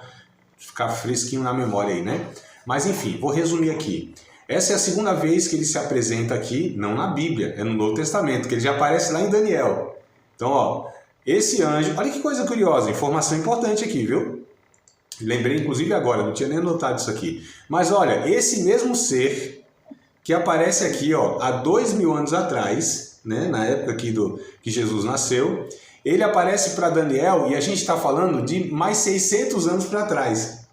[SPEAKER 2] ficar fresquinho na memória aí, né? Mas enfim, vou resumir aqui. Essa é a segunda vez que ele se apresenta aqui, não na Bíblia, é no Novo Testamento, que ele já aparece lá em Daniel. Então, ó, Esse anjo, olha que coisa curiosa, informação importante aqui, viu? Lembrei inclusive agora, não tinha nem anotado isso aqui. Mas olha, esse mesmo ser que aparece aqui, ó, há 2000 anos atrás, né, na época aqui que Jesus nasceu, ele aparece para Daniel e a gente está falando de mais 600 anos para trás.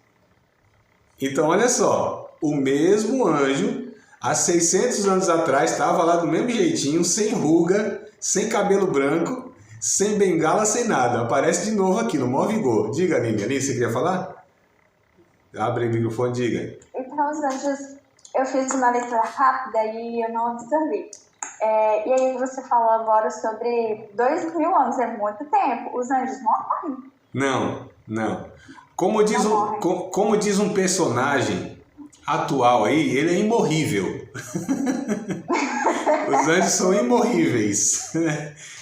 [SPEAKER 2] Então olha só, o mesmo anjo, há 600 anos atrás, estava lá do mesmo jeitinho, sem ruga, sem cabelo branco, sem bengala, sem nada. Aparece de novo aqui, no maior vigor. Diga, Aline. Aline, você queria falar? Abre o microfone, diga.
[SPEAKER 4] Então, os anjos, eu fiz uma leitura rápida e eu não absorvi. E aí você falou agora sobre 2000 anos, é muito tempo. Os anjos morrem?
[SPEAKER 2] Não. Como diz um personagem atual aí, ele é imorrível. Os anjos são imorríveis.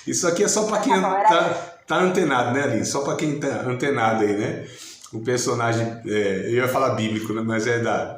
[SPEAKER 2] Isso aqui é só para quem tá antenado, né, Aline? Só para quem tá antenado aí, né? O personagem, eu ia falar bíblico, né? Mas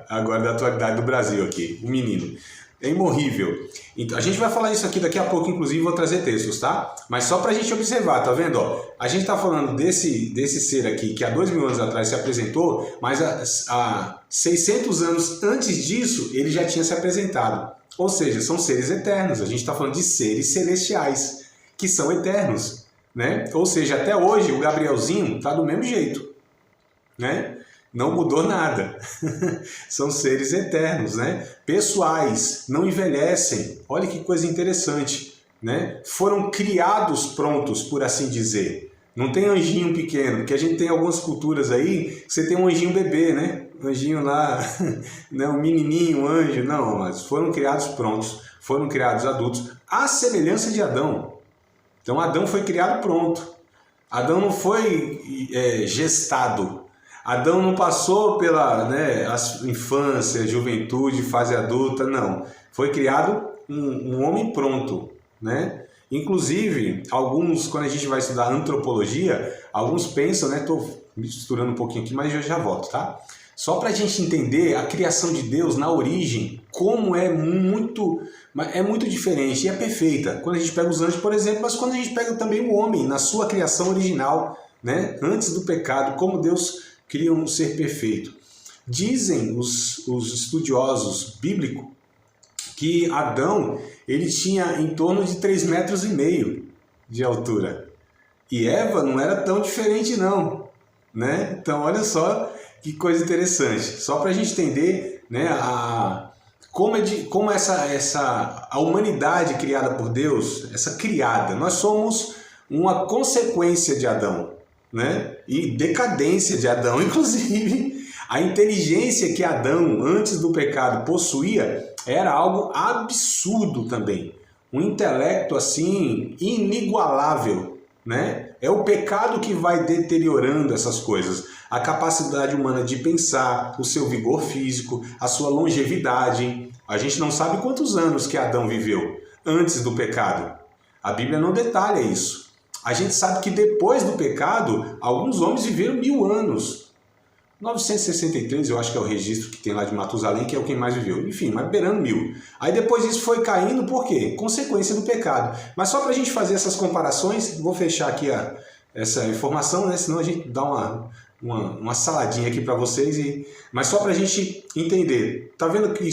[SPEAKER 2] agora da atualidade do Brasil aqui, o menino. É imorrível. Então, a gente vai falar isso aqui daqui a pouco, inclusive vou trazer textos, tá? Mas só pra gente observar, tá vendo? Ó, a gente tá falando desse ser aqui que há 2000 anos atrás se apresentou, mas há 600 anos antes disso ele já tinha se apresentado. Ou seja, são seres eternos. A gente está falando de seres celestiais, que são eternos, né? Ou seja, até hoje o Gabrielzinho tá do mesmo jeito, né? Não mudou nada. São seres eternos, né? Pessoais, não envelhecem. Olha que coisa interessante, né? Foram criados prontos, por assim dizer. Não tem anjinho pequeno, porque a gente tem algumas culturas aí que você tem um anjinho bebê, né? Um anjinho lá, né? Um menininho, um anjo. Não, mas foram criados prontos, foram criados adultos, à semelhança de Adão. Então Adão foi criado pronto. Adão não foi gestado. Adão não passou pela infância, juventude, fase adulta, não. Foi criado um homem pronto, né? Inclusive, alguns, quando a gente vai estudar antropologia, alguns pensam, né? Estou misturando um pouquinho aqui, mas eu já volto, tá? Só para a gente entender a criação de Deus na origem, como é muito diferente e é perfeita. Quando a gente pega os anjos, por exemplo, mas quando a gente pega também o homem na sua criação original, né? Antes do pecado, como Deus cria um ser perfeito. Dizem os estudiosos bíblicos que Adão ele tinha em torno de 3,5 metros de altura. E Eva não era tão diferente não, né? Então olha só que coisa interessante. Só para a gente entender, né, como a humanidade criada por Deus, essa criada, nós somos uma consequência de Adão, né? E decadência de Adão, inclusive a inteligência que Adão antes do pecado possuía era algo absurdo também, um intelecto assim inigualável, né? É o pecado que vai deteriorando essas coisas, a capacidade humana de pensar, o seu vigor físico, a sua longevidade. A gente não sabe quantos anos que Adão viveu antes do pecado. A Bíblia não detalha isso. A gente sabe que depois do pecado, alguns homens viveram 1000 anos. 963, eu acho que é o registro que tem lá de Matusalém, que é o quem mais viveu. Enfim, mas beirando 1000. Aí depois isso foi caindo, por quê? Consequência do pecado. Mas só para a gente fazer essas comparações, vou fechar aqui essa informação, né? Senão a gente dá uma saladinha aqui para vocês. Mas só para a gente entender. Tá vendo que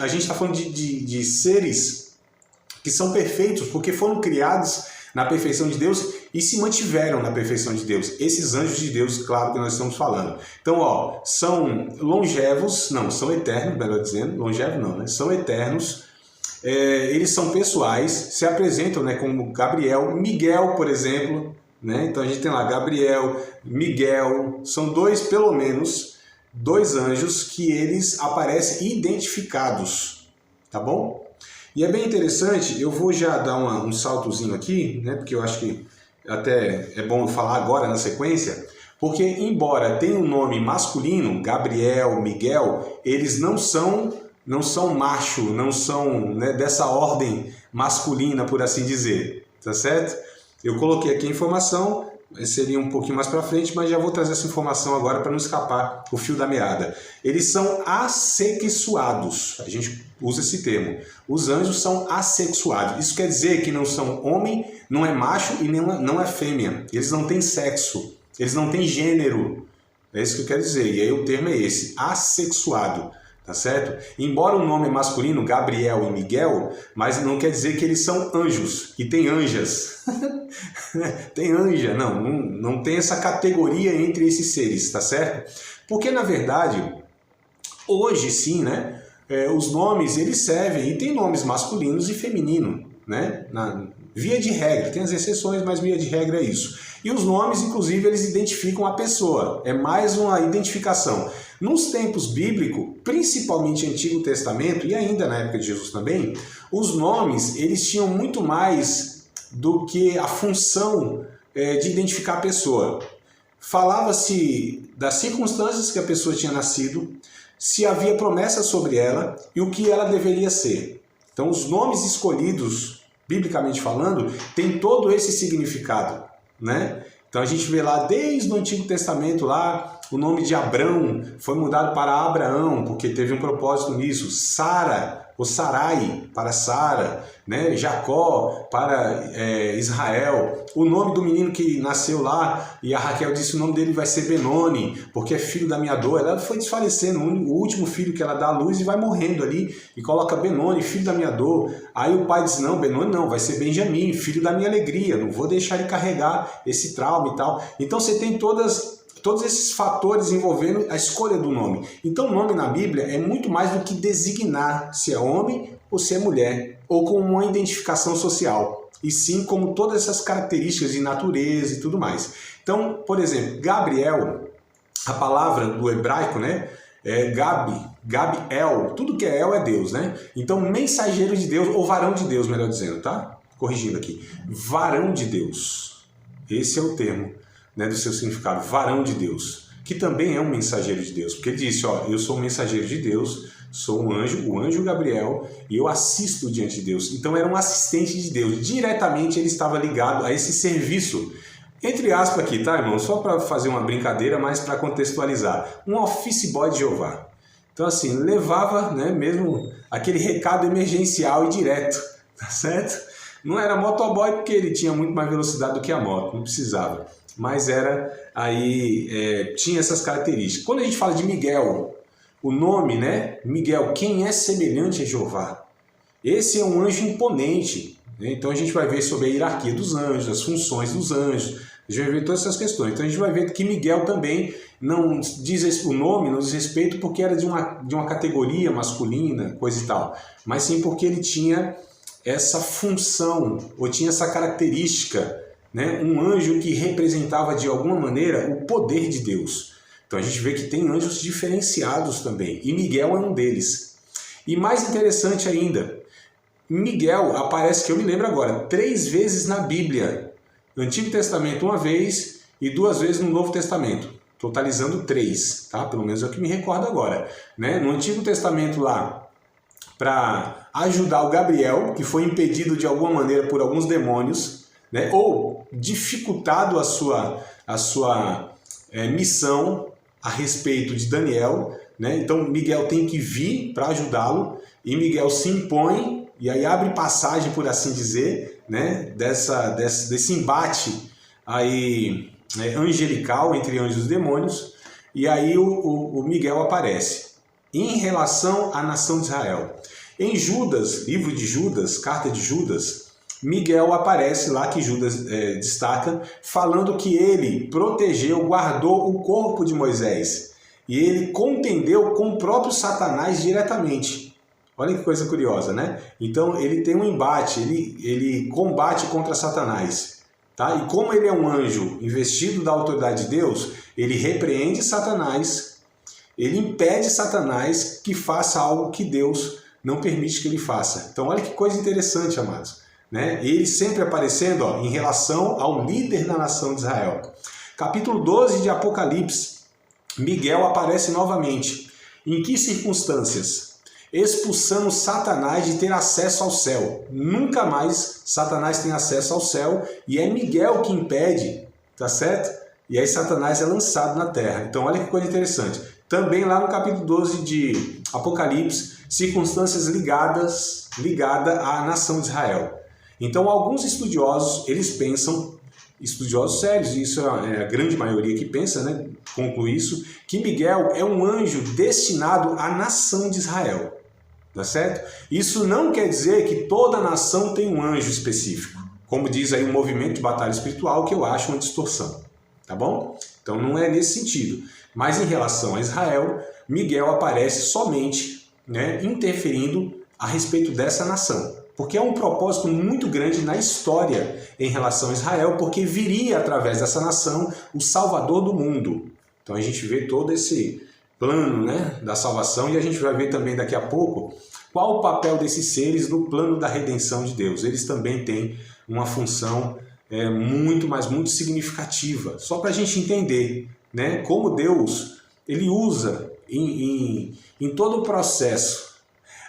[SPEAKER 2] a gente está falando de seres que são perfeitos, porque foram criados na perfeição de Deus e se mantiveram na perfeição de Deus. Esses anjos de Deus, claro que nós estamos falando. Então, ó, são longevos, não, são eternos, melhor dizendo, longevo não, né? São eternos, eles são pessoais, se apresentam, né, como Gabriel, Miguel, por exemplo, né? Então a gente tem lá Gabriel, Miguel, são pelo menos dois anjos que eles aparecem identificados, tá bom? E é bem interessante, eu vou já dar um saltozinho aqui, né, porque eu acho que até é bom falar agora na sequência, porque embora tenha um nome masculino, Gabriel, Miguel, eles não são macho, não são, né, dessa ordem masculina, por assim dizer, tá certo? Eu coloquei aqui a informação, seria um pouquinho mais para frente, mas já vou trazer essa informação agora para não escapar o fio da meada. Eles são assexuados, a gente usa esse termo. Os anjos são assexuados. Isso quer dizer que não são homem, não é macho e não é fêmea. Eles não têm sexo, eles não têm gênero. É isso que eu quero dizer. E aí o termo é esse, assexuado. Tá certo? Embora o nome é masculino, Gabriel e Miguel, mas não quer dizer que eles são anjos e tem anjas. Tem anja, não tem essa categoria entre esses seres, tá certo? Porque na verdade, hoje sim, né? Os nomes eles servem e tem nomes masculinos e feminino, né? Via de regra, tem as exceções, mas via de regra é isso. E os nomes, inclusive, eles identificam a pessoa, é mais uma identificação. Nos tempos bíblicos, principalmente Antigo Testamento e ainda na época de Jesus também, os nomes eles tinham muito mais do que a função de identificar a pessoa. Falava-se das circunstâncias que a pessoa tinha nascido, se havia promessa sobre ela e o que ela deveria ser. Então, os nomes escolhidos, biblicamente falando, têm todo esse significado, né? Então a gente vê lá desde o Antigo Testamento lá, o nome de Abrão foi mudado para Abraão, porque teve um propósito nisso. Sara, ou Sarai para Sara, né? Jacó para Israel. O nome do menino que nasceu lá, e a Raquel disse o nome dele vai ser Benoni, porque é filho da minha dor. Ela foi desfalecendo, o último filho que ela dá à luz e vai morrendo ali, e coloca Benoni, filho da minha dor. Aí o pai diz, não, Benoni não, vai ser Benjamim, filho da minha alegria, não vou deixar ele carregar esse trauma e tal. Então você tem todos esses fatores envolvendo a escolha do nome. Então o nome na Bíblia é muito mais do que designar se é homem ou se é mulher, ou como uma identificação social, e sim como todas essas características de natureza e tudo mais. Então, por exemplo, Gabriel, a palavra do hebraico, né, é Gabiel, tudo que é El é Deus, né? Então, mensageiro de Deus, ou varão de Deus, melhor dizendo, tá? Corrigindo aqui. Varão de Deus. Esse é o termo, né, do seu significado, varão de Deus, que também é um mensageiro de Deus, porque ele disse, ó, eu sou um mensageiro de Deus, sou um anjo, o anjo Gabriel, e eu assisto diante de Deus. Então era um assistente de Deus, diretamente ele estava ligado a esse serviço, entre aspas aqui, tá, irmão? Só para fazer uma brincadeira, mas para contextualizar, um office boy de Jeová. Então assim, levava, né, mesmo aquele recado emergencial e direto, tá certo? Não era motoboy porque ele tinha muito mais velocidade do que a moto, não precisava. Mas tinha essas características. Quando a gente fala de Miguel, o nome, né? Miguel, quem é semelhante a Jeová? Esse é um anjo imponente, né? Então a gente vai ver sobre a hierarquia dos anjos, as funções dos anjos, a gente vai ver todas essas questões. Então a gente vai ver que Miguel também não diz o nome, não diz respeito porque era de uma categoria masculina, coisa e tal, mas sim porque ele tinha essa função, ou tinha essa característica, né? Um anjo que representava de alguma maneira o poder de Deus. Então a gente vê que tem anjos diferenciados também, e Miguel é um deles. E mais interessante ainda, Miguel aparece, que eu me lembro agora, 3 vezes na Bíblia. No Antigo Testamento 1 vez e 2 vezes no Novo Testamento, totalizando 3, tá? Pelo menos é o que me recordo agora, né? No Antigo Testamento lá, para ajudar o Gabriel, que foi impedido de alguma maneira por alguns demônios, né? Ou dificultado a sua missão a respeito de Daniel, né? Então Miguel tem que vir para ajudá-lo, e Miguel se impõe, e aí abre passagem, por assim dizer, né? desse embate aí, angelical entre anjos e demônios, e aí o Miguel aparece. Em relação à nação de Israel, em Judas, livro de Judas, carta de Judas, Miguel aparece lá, que Judas destaca, falando que ele protegeu, guardou o corpo de Moisés. E ele contendeu com o próprio Satanás diretamente. Olha que coisa curiosa, né? Então ele tem um embate, ele combate contra Satanás. Tá? E como ele é um anjo investido da autoridade de Deus, ele repreende Satanás, ele impede Satanás que faça algo que Deus não permite que ele faça. Então olha que coisa interessante, amados. Né? Ele sempre aparecendo em relação ao líder da nação de Israel. Capítulo 12 de Apocalipse, Miguel aparece novamente. Em que circunstâncias? Expulsando Satanás de ter acesso ao céu. Nunca mais Satanás tem acesso ao céu, e é Miguel que impede tá certo? E aí Satanás é lançado na terra. Então olha que coisa interessante. Também lá no capítulo 12 de Apocalipse, circunstâncias ligadas à nação de Israel. Então alguns estudiosos, eles pensam, estudiosos sérios, e isso é a grande maioria que pensa, né, conclui isso, que Miguel é um anjo destinado à nação de Israel. Tá certo? Isso não quer dizer que toda nação tem um anjo específico, como diz aí o movimento de batalha espiritual, que eu acho uma distorção, tá bom? Então não é nesse sentido. Mas em relação a Israel, Miguel aparece somente, né, interferindo a respeito dessa nação, porque é um propósito muito grande na história em relação a Israel, porque viria através dessa nação o Salvador do mundo. Então a gente vê todo esse plano, né, da salvação, e a gente vai ver também daqui a pouco qual o papel desses seres no plano da redenção de Deus. Eles também têm uma função muito, mas muito significativa, só para a gente entender, né, como Deus ele usa em todo o processo.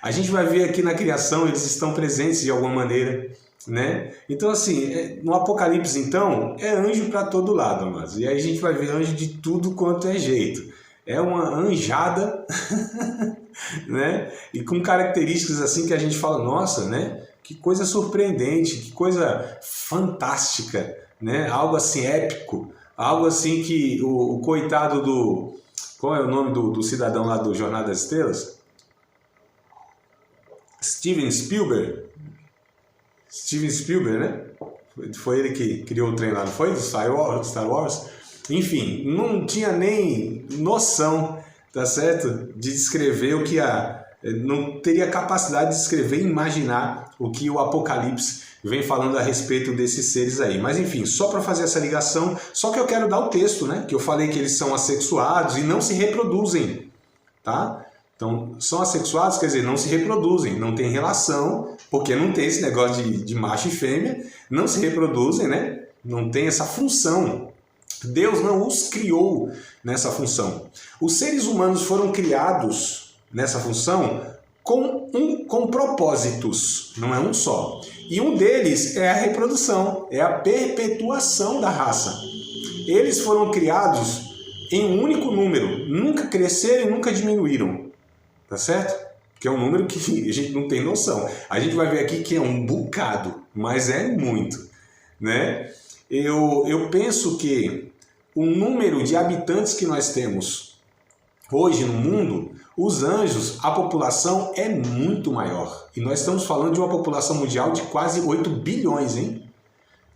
[SPEAKER 2] A gente vai ver aqui na criação, eles estão presentes de alguma maneira, né? Então assim, no Apocalipse então, é anjo para todo lado, mas e aí a gente vai ver anjo de tudo quanto é jeito. É uma anjada, né? E com características assim que a gente fala, nossa, né? Que coisa surpreendente, que coisa fantástica, né? Algo assim épico, algo assim que o coitado do... Qual é o nome do cidadão lá do Jornada das Estrelas? Steven Spielberg, né? Foi ele que criou o trem lá, não foi? Do Star Wars? Enfim, não tinha nem noção, tá certo? De descrever o que não teria capacidade de descrever e imaginar o que o Apocalipse vem falando a respeito desses seres aí. Mas enfim, só para fazer essa ligação, só que eu quero dar o texto, né? Que eu falei que eles são assexuados e não se reproduzem, tá? Então, são assexuados, quer dizer, não se reproduzem, não tem relação, porque não tem esse negócio de macho e fêmea, não se reproduzem, né? Não tem essa função. Deus não os criou nessa função. Os seres humanos foram criados nessa função com propósitos, não é um só. E um deles é a reprodução, é a perpetuação da raça. Eles foram criados em um único número, nunca cresceram e nunca diminuíram, tá certo? Que é um número que a gente não tem noção. A gente vai ver aqui que é um bocado, mas é muito, né? Eu penso que o número de habitantes que nós temos hoje no mundo, os anjos, a população é muito maior. E nós estamos falando de uma população mundial de quase 8 bilhões, hein?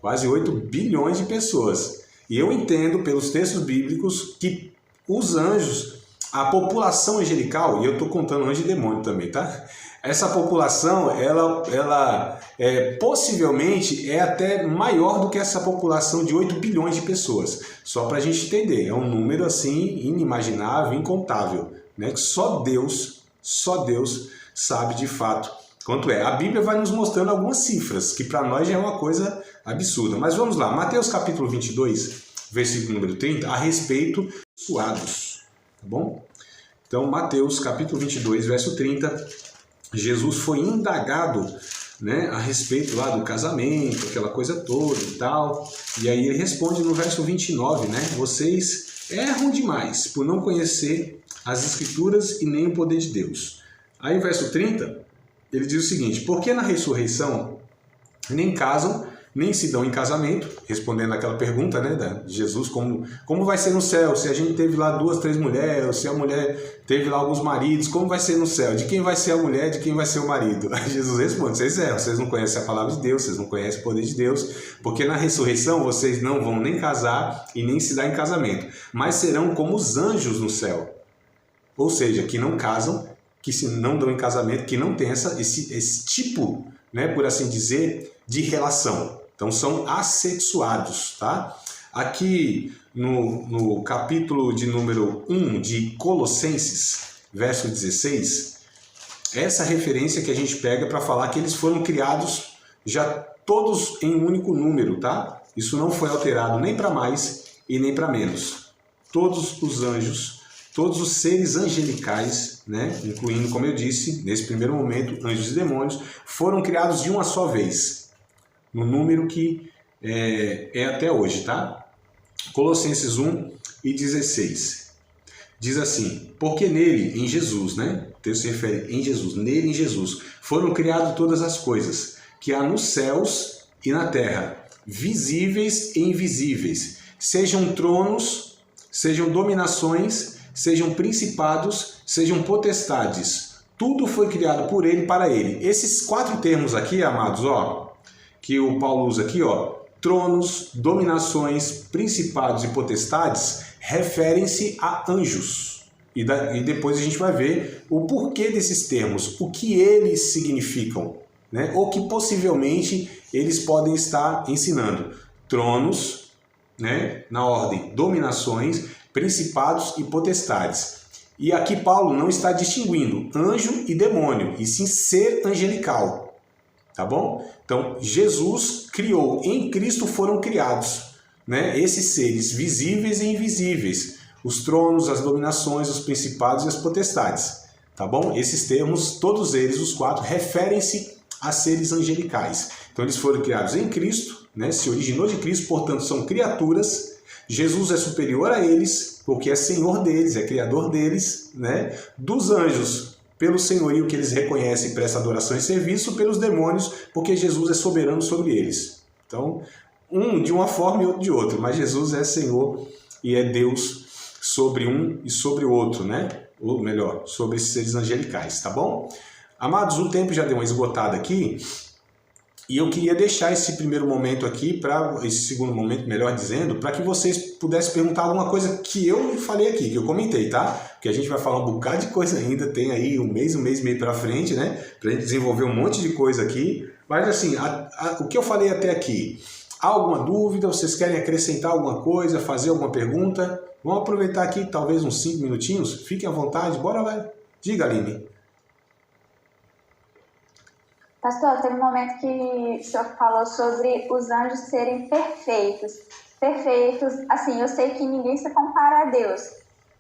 [SPEAKER 2] Quase 8 bilhões de pessoas. E eu entendo pelos textos bíblicos que os anjos, a população angelical, e eu estou contando anjo e demônio também, tá? Essa população, ela possivelmente é até maior do que essa população de 8 bilhões de pessoas. Só para a gente entender, é um número assim inimaginável, incontável, né? Que só Deus sabe de fato quanto é. A Bíblia vai nos mostrando algumas cifras, que para nós já é uma coisa absurda. Mas vamos lá, Mateus capítulo 22, versículo número 30, a respeito dos suados, tá bom? Então, Mateus capítulo 22, verso 30... Jesus foi indagado, né, a respeito lá do casamento, aquela coisa toda e tal. E aí ele responde no verso 29, né? Vocês erram demais por não conhecer as Escrituras e nem o poder de Deus. Aí o verso 30, ele diz o seguinte: porque na ressurreição nem casam, nem se dão em casamento, respondendo aquela pergunta, né, de Jesus, como vai ser no céu, se a gente teve lá 2, 3 mulheres, ou se a mulher teve lá alguns maridos, como vai ser no céu, de quem vai ser a mulher, de quem vai ser o marido? Aí Jesus responde: vocês erram, vocês não conhecem a palavra de Deus, vocês não conhecem o poder de Deus, porque na ressurreição vocês não vão nem casar e nem se dar em casamento, mas serão como os anjos no céu, ou seja, que não casam, que se não dão em casamento, que não tem esse tipo, né, por assim dizer, de relação. Então são assexuados, tá? Aqui no capítulo de número 1 de Colossenses, verso 16, essa referência que a gente pega para falar que eles foram criados já todos em um único número, tá? Isso não foi alterado nem para mais e nem para menos. Todos os anjos, todos os seres angelicais, né, incluindo, como eu disse, nesse primeiro momento, anjos e demônios, foram criados de uma só vez, no número que é até hoje, tá? Colossenses 1:16. Diz assim: porque nele, em Jesus, né? O texto se refere em Jesus, nele, em Jesus, foram criadas todas as coisas, que há nos céus e na terra, visíveis e invisíveis, sejam tronos, sejam dominações, sejam principados, sejam potestades. Tudo foi criado por ele e para ele. Esses 4 termos aqui, amados, ó, que o Paulo usa aqui, ó, tronos, dominações, principados e potestades, referem-se a anjos. E depois a gente vai ver o porquê desses termos, o que eles significam, né? Ou que possivelmente eles podem estar ensinando. Tronos, né? Na ordem, dominações, principados e potestades. E aqui Paulo não está distinguindo anjo e demônio, e sim ser angelical. Tá bom? Então, Jesus criou, em Cristo foram criados, né, esses seres visíveis e invisíveis, os tronos, as dominações, os principados e as potestades. Tá bom? Esses termos, todos eles, os 4, referem-se a seres angelicais. Então, eles foram criados em Cristo, né, se originou de Cristo, portanto, são criaturas. Jesus é superior a eles, porque é Senhor deles, é Criador deles, né, dos anjos, pelo senhorio que eles reconhecem e prestam adoração e serviço, pelos demônios, porque Jesus é soberano sobre eles. Então, um de uma forma e outro de outra, mas Jesus é Senhor e é Deus sobre um e sobre o outro, né? Ou melhor, sobre esses seres angelicais, tá bom? Amados, o tempo já deu uma esgotada aqui, e eu queria deixar esse primeiro momento aqui, esse segundo momento, melhor dizendo, para que vocês pudessem perguntar alguma coisa que eu falei aqui, que eu comentei, tá? Porque a gente vai falar um bocado de coisa ainda, tem aí um mês e meio para frente, né? Para a gente desenvolver um monte de coisa aqui. Mas assim, o que eu falei até aqui, há alguma dúvida? Vocês querem acrescentar alguma coisa, fazer alguma pergunta? Vamos aproveitar aqui talvez uns 5 minutinhos? Fiquem à vontade, bora lá. Diga, Aline.
[SPEAKER 4] Pastor, teve um momento que o senhor falou sobre os anjos serem perfeitos. Perfeitos, assim, eu sei que ninguém se compara a Deus,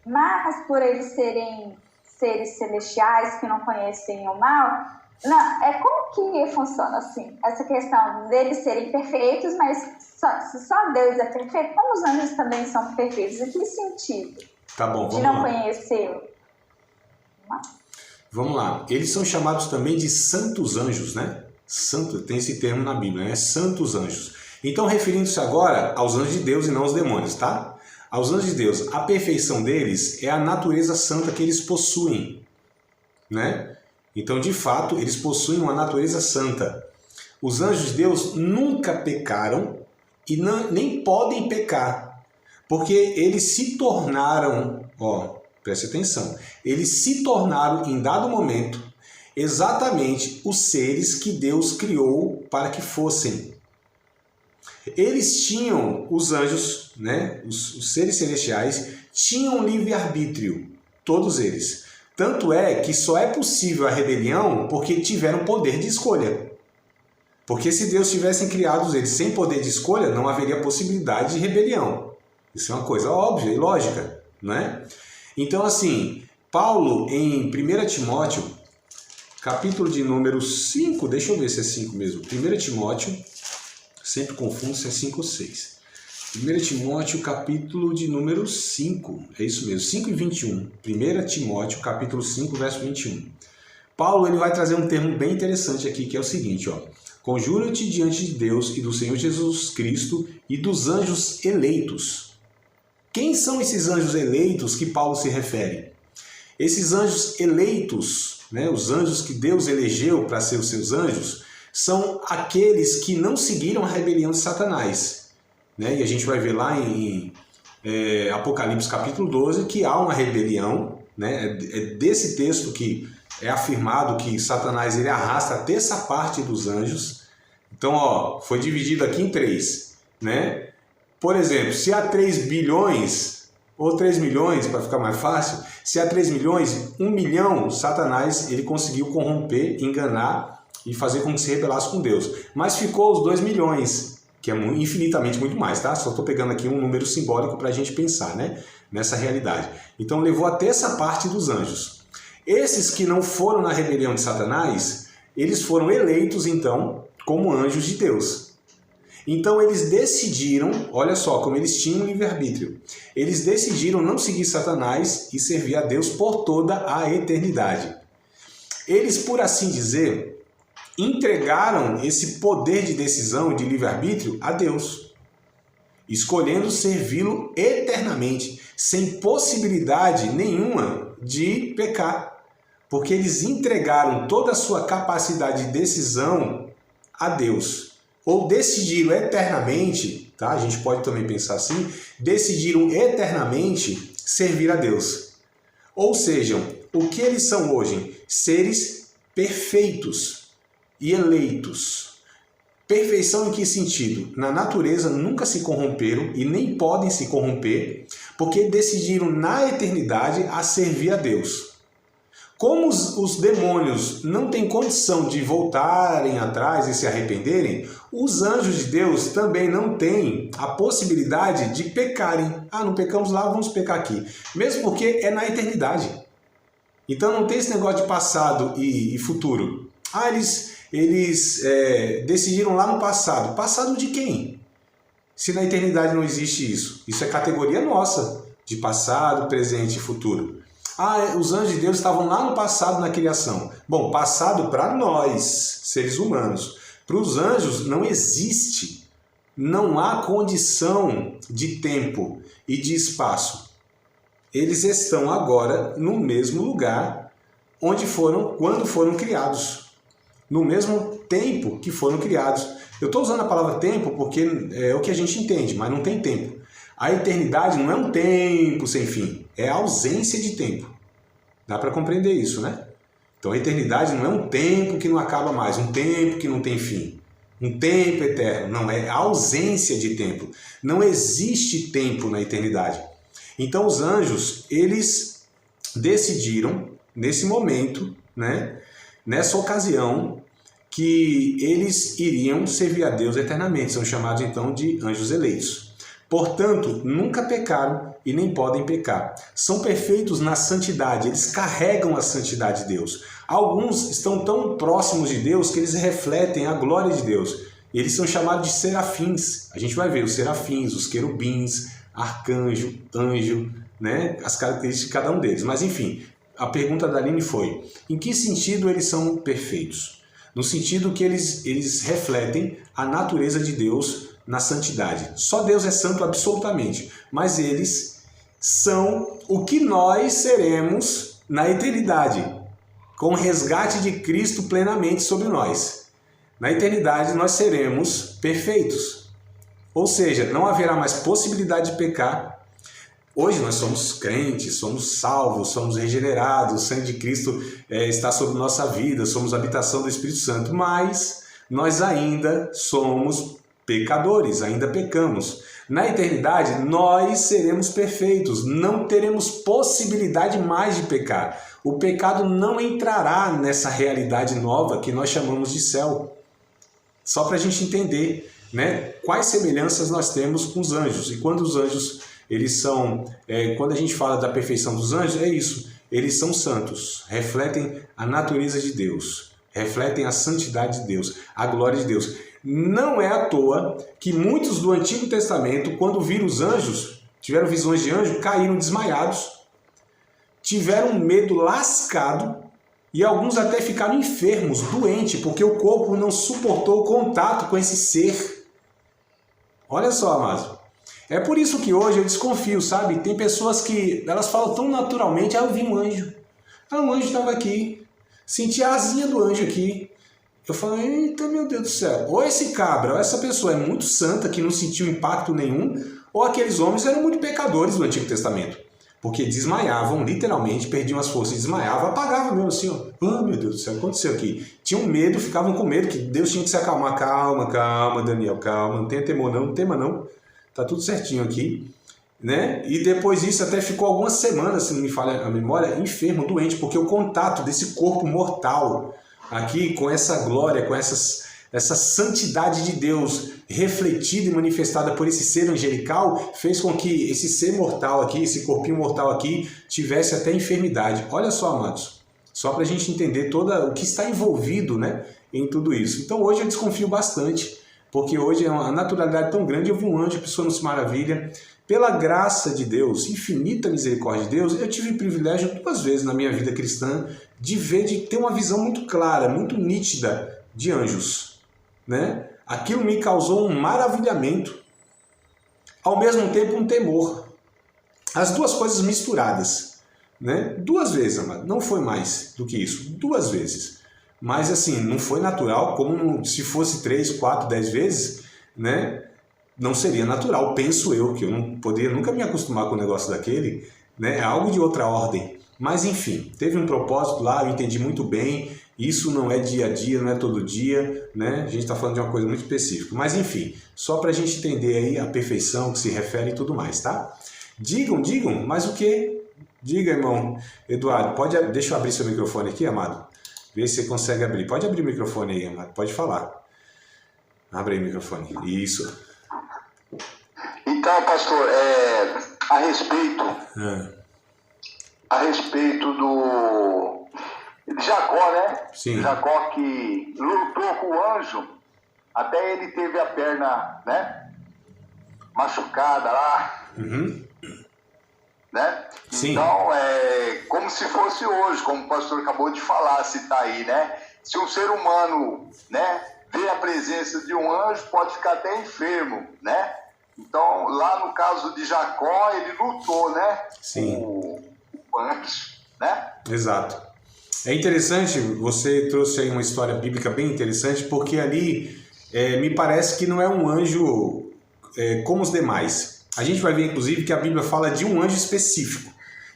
[SPEAKER 4] mas por eles serem seres celestiais que não conhecem o mal, como que funciona assim? Essa questão deles serem perfeitos, mas se só Deus é perfeito, como os anjos também são perfeitos? Em que sentido?
[SPEAKER 2] Tá bom,
[SPEAKER 4] de não conhecê-lo?
[SPEAKER 2] Vamos lá. Eles são chamados também de santos anjos, né? Santo, tem esse termo na Bíblia, né? Santos anjos. Então, referindo-se agora aos anjos de Deus e não aos demônios, tá? Aos anjos de Deus, a perfeição deles é a natureza santa que eles possuem, né? Então, de fato, eles possuem uma natureza santa. Os anjos de Deus nunca pecaram e nem podem pecar, porque eles se tornaram, preste atenção, eles se tornaram em dado momento exatamente os seres que Deus criou para que fossem. Eles tinham, os anjos, né, os seres celestiais, tinham livre-arbítrio, todos eles. Tanto é que só é possível a rebelião porque tiveram poder de escolha. Porque se Deus tivesse criado eles sem poder de escolha, não haveria possibilidade de rebelião. Isso é uma coisa óbvia e lógica, não é? Então, assim, Paulo, em 1 Timóteo, capítulo de número 5, deixa eu ver se é 5 mesmo. 1 Timóteo, sempre confundo se é 5 ou 6. 1 Timóteo, capítulo de número 5, é isso mesmo, 5 e 21. 1 Timóteo, capítulo 5, verso 21. Paulo ele vai trazer um termo bem interessante aqui, que é o seguinte, conjura-te diante de Deus e do Senhor Jesus Cristo e dos anjos eleitos. Quem são esses anjos eleitos que Paulo se refere? Esses anjos eleitos, né, os anjos que Deus elegeu para ser os seus anjos, são aqueles que não seguiram a rebelião de Satanás. Né? E a gente vai ver lá em Apocalipse capítulo 12 que há uma rebelião, né? É desse texto que é afirmado que Satanás ele arrasta a terça parte dos anjos. Então, foi dividido aqui em 3, né? Por exemplo, se há 3 bilhões, ou 3 milhões, para ficar mais fácil, se há 3 milhões, 1 milhão, Satanás ele conseguiu corromper, enganar e fazer com que se rebelasse com Deus. Mas ficou os 2 milhões, que é infinitamente muito mais, tá? Só estou pegando aqui um número simbólico para a gente pensar, né? Nessa realidade. Então levou até essa parte dos anjos. Esses que não foram na rebelião de Satanás, eles foram eleitos então como anjos de Deus. Então eles decidiram, olha só como eles tinham livre-arbítrio, eles decidiram não seguir Satanás e servir a Deus por toda a eternidade. Eles, por assim dizer, entregaram esse poder de decisão, de livre-arbítrio, a Deus, escolhendo servi-lo eternamente, sem possibilidade nenhuma de pecar, porque eles entregaram toda a sua capacidade de decisão a Deus, ou decidiram eternamente, tá? A gente pode também pensar assim, decidiram eternamente servir a Deus. Ou seja, o que eles são hoje? Seres perfeitos e eleitos. Perfeição em que sentido? Na natureza nunca se corromperam e nem podem se corromper, porque decidiram na eternidade a servir a Deus. Como os demônios não têm condição de voltarem atrás e se arrependerem, os anjos de Deus também não têm a possibilidade de pecarem. Ah, não pecamos lá, vamos pecar aqui. Mesmo porque é na eternidade. Então não tem esse negócio de passado e futuro. Ah, eles decidiram lá no passado. Passado de quem? Se na eternidade não existe isso. Isso é categoria nossa, de passado, presente e futuro. Ah, os anjos de Deus estavam lá no passado na criação. Bom, passado para nós, seres humanos. Para os anjos não existe. Não há condição de tempo e de espaço. Eles estão agora no mesmo lugar quando foram criados. No mesmo tempo que foram criados. Eu estou usando a palavra tempo porque é o que a gente entende, mas não tem tempo. A eternidade não é um tempo sem fim, é a ausência de tempo. Dá para compreender isso, né? Então a eternidade não é um tempo que não acaba mais, um tempo que não tem fim, um tempo eterno. Não, é a ausência de tempo. Não existe tempo na eternidade. Então os anjos, eles decidiram, nesse momento, né, nessa ocasião, que eles iriam servir a Deus eternamente. São chamados então de anjos eleitos. Portanto, nunca pecaram e nem podem pecar. São perfeitos na santidade, eles carregam a santidade de Deus. Alguns estão tão próximos de Deus que eles refletem a glória de Deus. Eles são chamados de serafins. A gente vai ver os serafins, os querubins, arcanjo, anjo, né? As características de cada um deles. Mas enfim, a pergunta da Aline foi: em que sentido eles são perfeitos? No sentido que eles refletem a natureza de Deus na santidade. Só Deus é santo absolutamente, mas eles são o que nós seremos na eternidade, com o resgate de Cristo plenamente sobre nós. Na eternidade nós seremos perfeitos, ou seja, não haverá mais possibilidade de pecar. Hoje nós somos crentes, somos salvos, somos regenerados, o sangue de Cristo está sobre nossa vida, somos habitação do Espírito Santo, mas nós ainda somos pecadores, ainda pecamos. Na eternidade, nós seremos perfeitos, não teremos possibilidade mais de pecar. O pecado não entrará nessa realidade nova que nós chamamos de céu. Só para a gente entender, né, quais semelhanças nós temos com os anjos. E quando os anjos, eles são, quando a gente fala da perfeição dos anjos, é isso. Eles são santos, refletem a natureza de Deus, refletem a santidade de Deus, a glória de Deus. Não é à toa que muitos do Antigo Testamento, quando viram os anjos, tiveram visões de anjo, caíram desmaiados, tiveram medo lascado e alguns até ficaram enfermos, doentes, porque o corpo não suportou o contato com esse ser. Olha só, amados. É por isso que hoje eu desconfio, sabe? Tem pessoas que elas falam tão naturalmente: ah, eu vi um anjo. Ah, um anjo estava aqui. Senti a asinha do anjo aqui. Eu falo: eita, meu Deus do céu. Ou esse cabra, ou essa pessoa é muito santa, que não sentiu impacto nenhum, ou aqueles homens eram muito pecadores do Antigo Testamento. Porque desmaiavam, literalmente, perdiam as forças, desmaiavam, apagavam mesmo assim, ó. Oh, meu Deus do céu, o que aconteceu aqui? Tinham medo, ficavam com medo, que Deus tinha que se acalmar. Calma, calma, Daniel, calma, não tenha temor não, não tema não. Tá tudo certinho aqui, né? E depois disso até ficou algumas semanas, se não me falha a memória, enfermo, doente, porque o contato desse corpo mortal aqui com essa glória, com essa santidade de Deus refletida e manifestada por esse ser angelical, fez com que esse ser mortal aqui, esse corpinho mortal aqui, tivesse até enfermidade. Olha só, amados, só para a gente entender todo o que está envolvido, né, em tudo isso. Então hoje eu desconfio bastante porque hoje é uma naturalidade tão grande. Eu vi um anjo, a pessoa não se maravilha. Pela graça de Deus, infinita misericórdia de Deus, eu tive o privilégio 2 vezes na minha vida cristã de ver, de ter uma visão muito clara, muito nítida de anjos, né? Aquilo me causou um maravilhamento, ao mesmo tempo um temor. As duas coisas misturadas, né? 2 vezes, amado. Não foi mais do que isso, 2 vezes. Mas assim, não foi natural, como se fosse 3, 4, 10 vezes, né? Não seria natural, penso eu, que eu não poderia nunca me acostumar com o negócio daquele, né? É algo de outra ordem. Mas enfim, teve um propósito lá, eu entendi muito bem. Isso não é dia a dia, não é todo dia, né? A gente está falando de uma coisa muito específica. Mas enfim, só para a gente entender aí a perfeição que se refere e tudo mais, tá? Digam, mas o quê? Diga, irmão Eduardo, deixa eu abrir seu microfone aqui, amado. Vê se você consegue abrir. Pode abrir o microfone aí, amado, pode falar. Abre aí o microfone, isso.
[SPEAKER 3] Então, pastor, a respeito de Jacó, né?
[SPEAKER 2] Sim.
[SPEAKER 3] Jacó que lutou com o anjo, até ele teve a perna, né, machucada lá, né?
[SPEAKER 2] Sim.
[SPEAKER 3] Então, como se fosse hoje, como o pastor acabou de falar, citar aí, né? Se um ser humano, né, vê a presença de um anjo, pode ficar até enfermo, né? Então, lá no caso de Jacó, ele lutou, né?
[SPEAKER 2] Sim.
[SPEAKER 3] O anjo, né?
[SPEAKER 2] Exato. É interessante, você trouxe aí uma história bíblica bem interessante, porque ali me parece que não é um anjo como os demais. A gente vai ver, inclusive, que a Bíblia fala de um anjo específico,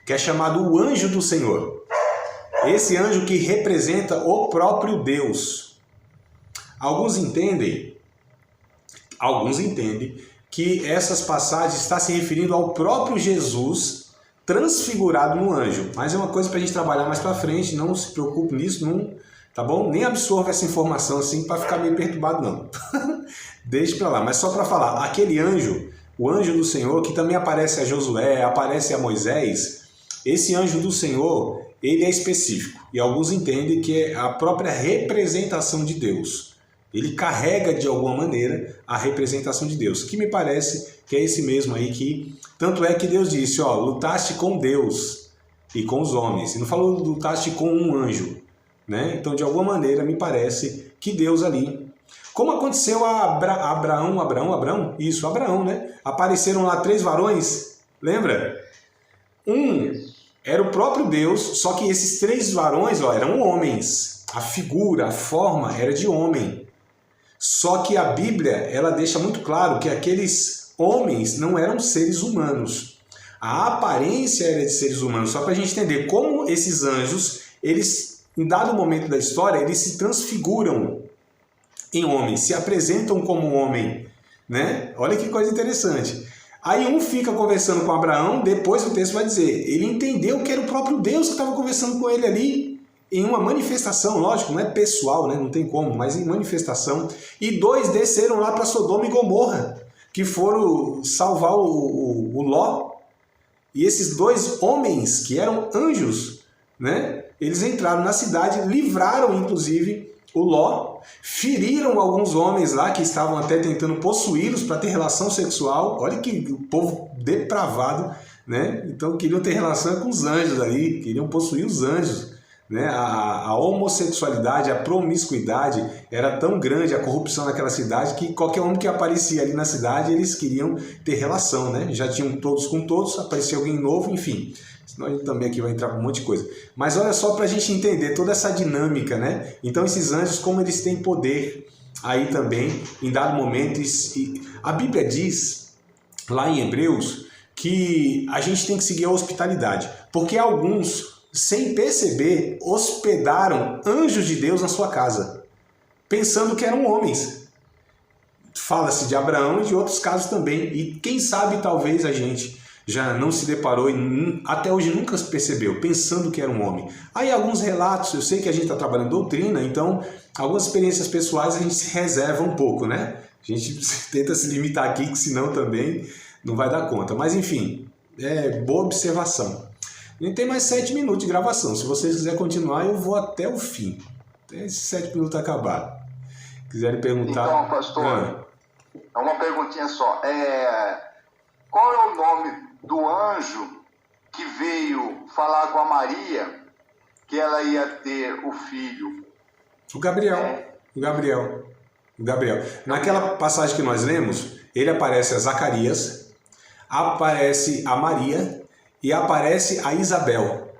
[SPEAKER 2] que é chamado o anjo do Senhor. Esse anjo que representa o próprio Deus. Alguns entendem que essas passagens estão se referindo ao próprio Jesus transfigurado no anjo. Mas é uma coisa para a gente trabalhar mais para frente, não se preocupe nisso, não, tá bom? Nem absorva essa informação assim para ficar meio perturbado, não. Deixe para lá, mas só para falar, aquele anjo, o anjo do Senhor, que também aparece a Josué, aparece a Moisés, esse anjo do Senhor, ele é específico. E alguns entendem que é a própria representação de Deus. Ele carrega de alguma maneira a representação de Deus, que me parece que é esse mesmo aí que... Tanto é que Deus disse, ó, lutaste com Deus e com os homens. E não falou lutaste com um anjo, né? Então, de alguma maneira, me parece que Deus ali... Como aconteceu a Abraão? Isso, Abraão, né? Apareceram lá 3 varões, lembra? Um era o próprio Deus, só que esses 3 varões, ó, eram homens. A figura, a forma era de homem. Só que a Bíblia, ela deixa muito claro que aqueles homens não eram seres humanos. A aparência era de seres humanos, só para a gente entender como esses anjos, eles, em dado momento da história, eles se transfiguram em homens, se apresentam como homem, né? Olha que coisa interessante. Aí um fica conversando com Abraão, depois o texto vai dizer, ele entendeu que era o próprio Deus que estava conversando com ele ali, em uma manifestação, lógico, não é pessoal, né? Não tem como, mas em manifestação. E 2 desceram lá para Sodoma e Gomorra, que foram salvar o Ló. E esses 2 homens, que eram anjos, né? Eles entraram na cidade, livraram inclusive o Ló, feriram alguns homens lá que estavam até tentando possuí-los para ter relação sexual. Olha que o povo depravado, né? Então queriam ter relação com os anjos ali, queriam possuir os anjos. Né? A homossexualidade, a promiscuidade era tão grande, a corrupção naquela cidade, que qualquer homem que aparecia ali na cidade, eles queriam ter relação, né? Já tinham todos com todos, aparecia alguém novo, enfim. Senão a gente também aqui vai entrar com um monte de coisa. Mas olha só para a gente entender toda essa dinâmica, né? Então esses anjos, como eles têm poder aí também, em dado momento, a Bíblia diz, lá em Hebreus, que a gente tem que seguir a hospitalidade, porque alguns, sem perceber, hospedaram anjos de Deus na sua casa, pensando que eram homens. Fala-se de Abraão e de outros casos também. E quem sabe talvez a gente já não se deparou e até hoje nunca se percebeu, pensando que era um homem. Aí alguns relatos, eu sei que a gente está trabalhando doutrina, então algumas experiências pessoais a gente se reserva um pouco, né? A gente tenta se limitar aqui, que senão também não vai dar conta. Mas enfim, é boa observação. A gente tem mais 7 minutos de gravação. Se vocês quiserem continuar, eu vou até o fim. Até esses 7 minutos acabar. quiserem perguntar...
[SPEAKER 3] Então, pastor, é uma perguntinha só. Qual é o nome do anjo que veio falar com a Maria que ela ia ter o filho?
[SPEAKER 2] O Gabriel. Naquela passagem que nós lemos, ele aparece a Zacarias, aparece a Maria e aparece a Isabel,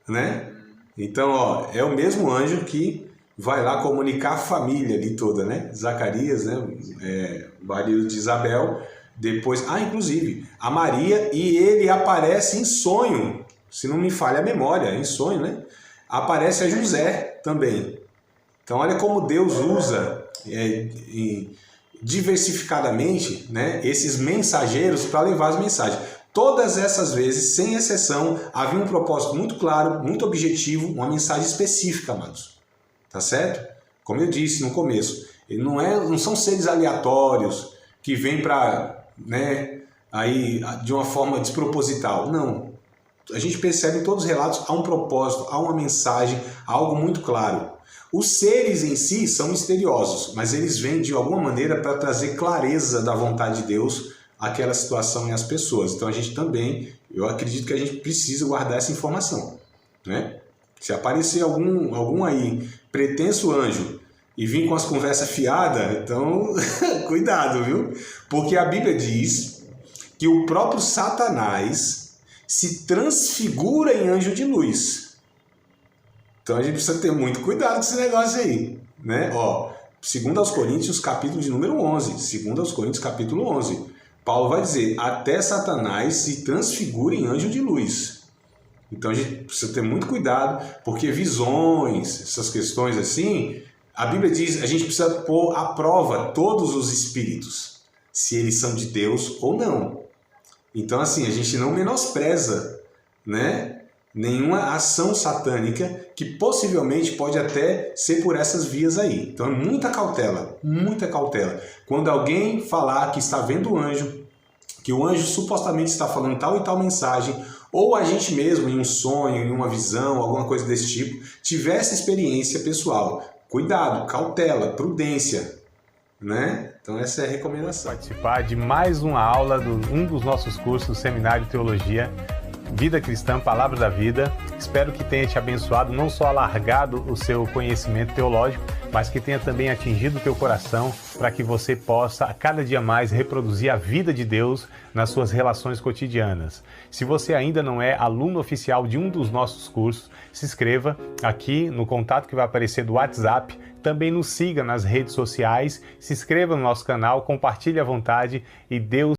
[SPEAKER 2] né? Então, é o mesmo anjo que vai lá comunicar a família ali toda, né? Zacarias, né? Marido de Isabel, depois... inclusive, a Maria, e ele aparece em sonho, se não me falha a memória, em sonho, né? Aparece a José também. Então, olha como Deus usa diversificadamente, né, esses mensageiros para levar as mensagens. Todas essas vezes, sem exceção, havia um propósito muito claro, muito objetivo, uma mensagem específica, amados. Tá certo? Como eu disse no começo, ele não são seres aleatórios que vêm para, né, aí de uma forma desproposital. Não. A gente percebe em todos os relatos há um propósito, há uma mensagem, há algo muito claro. Os seres em si são misteriosos, mas eles vêm de alguma maneira para trazer clareza da vontade de Deus àquela situação e às pessoas. Então a gente também, eu acredito que a gente precisa guardar essa informação, né? Se aparecer algum aí pretenso anjo e vir com as conversas fiadas, então cuidado, viu? Porque a Bíblia diz que o próprio Satanás se transfigura em anjo de luz. Então a gente precisa ter muito cuidado com esse negócio aí, né? 2 aos Coríntios, capítulo de número 11. 2 aos Coríntios, capítulo 11. Paulo vai dizer, até Satanás se transfigura em anjo de luz. Então a gente precisa ter muito cuidado, porque visões, essas questões assim, a Bíblia diz, a gente precisa pôr à prova todos os espíritos, se eles são de Deus ou não. Então assim, a gente não menospreza, né, nenhuma ação satânica que possivelmente pode até ser por essas vias aí. Então é muita cautela, muita cautela. Quando alguém falar que está vendo o anjo, que o anjo supostamente está falando tal e tal mensagem, ou a gente mesmo em um sonho, em uma visão, alguma coisa desse tipo, tiver essa experiência pessoal, cuidado, cautela, prudência, né? Então essa é a recomendação.
[SPEAKER 1] Participar de mais uma aula de um dos nossos cursos, Seminário de Teologia, Vida Cristã, Palavra da Vida. Espero que tenha te abençoado, não só alargado o seu conhecimento teológico, mas que tenha também atingido o teu coração para que você possa, a cada dia mais, reproduzir a vida de Deus nas suas relações cotidianas. Se você ainda não é aluno oficial de um dos nossos cursos, se inscreva aqui no contato que vai aparecer do WhatsApp. Também nos siga nas redes sociais, se inscreva no nosso canal, compartilhe à vontade e Deus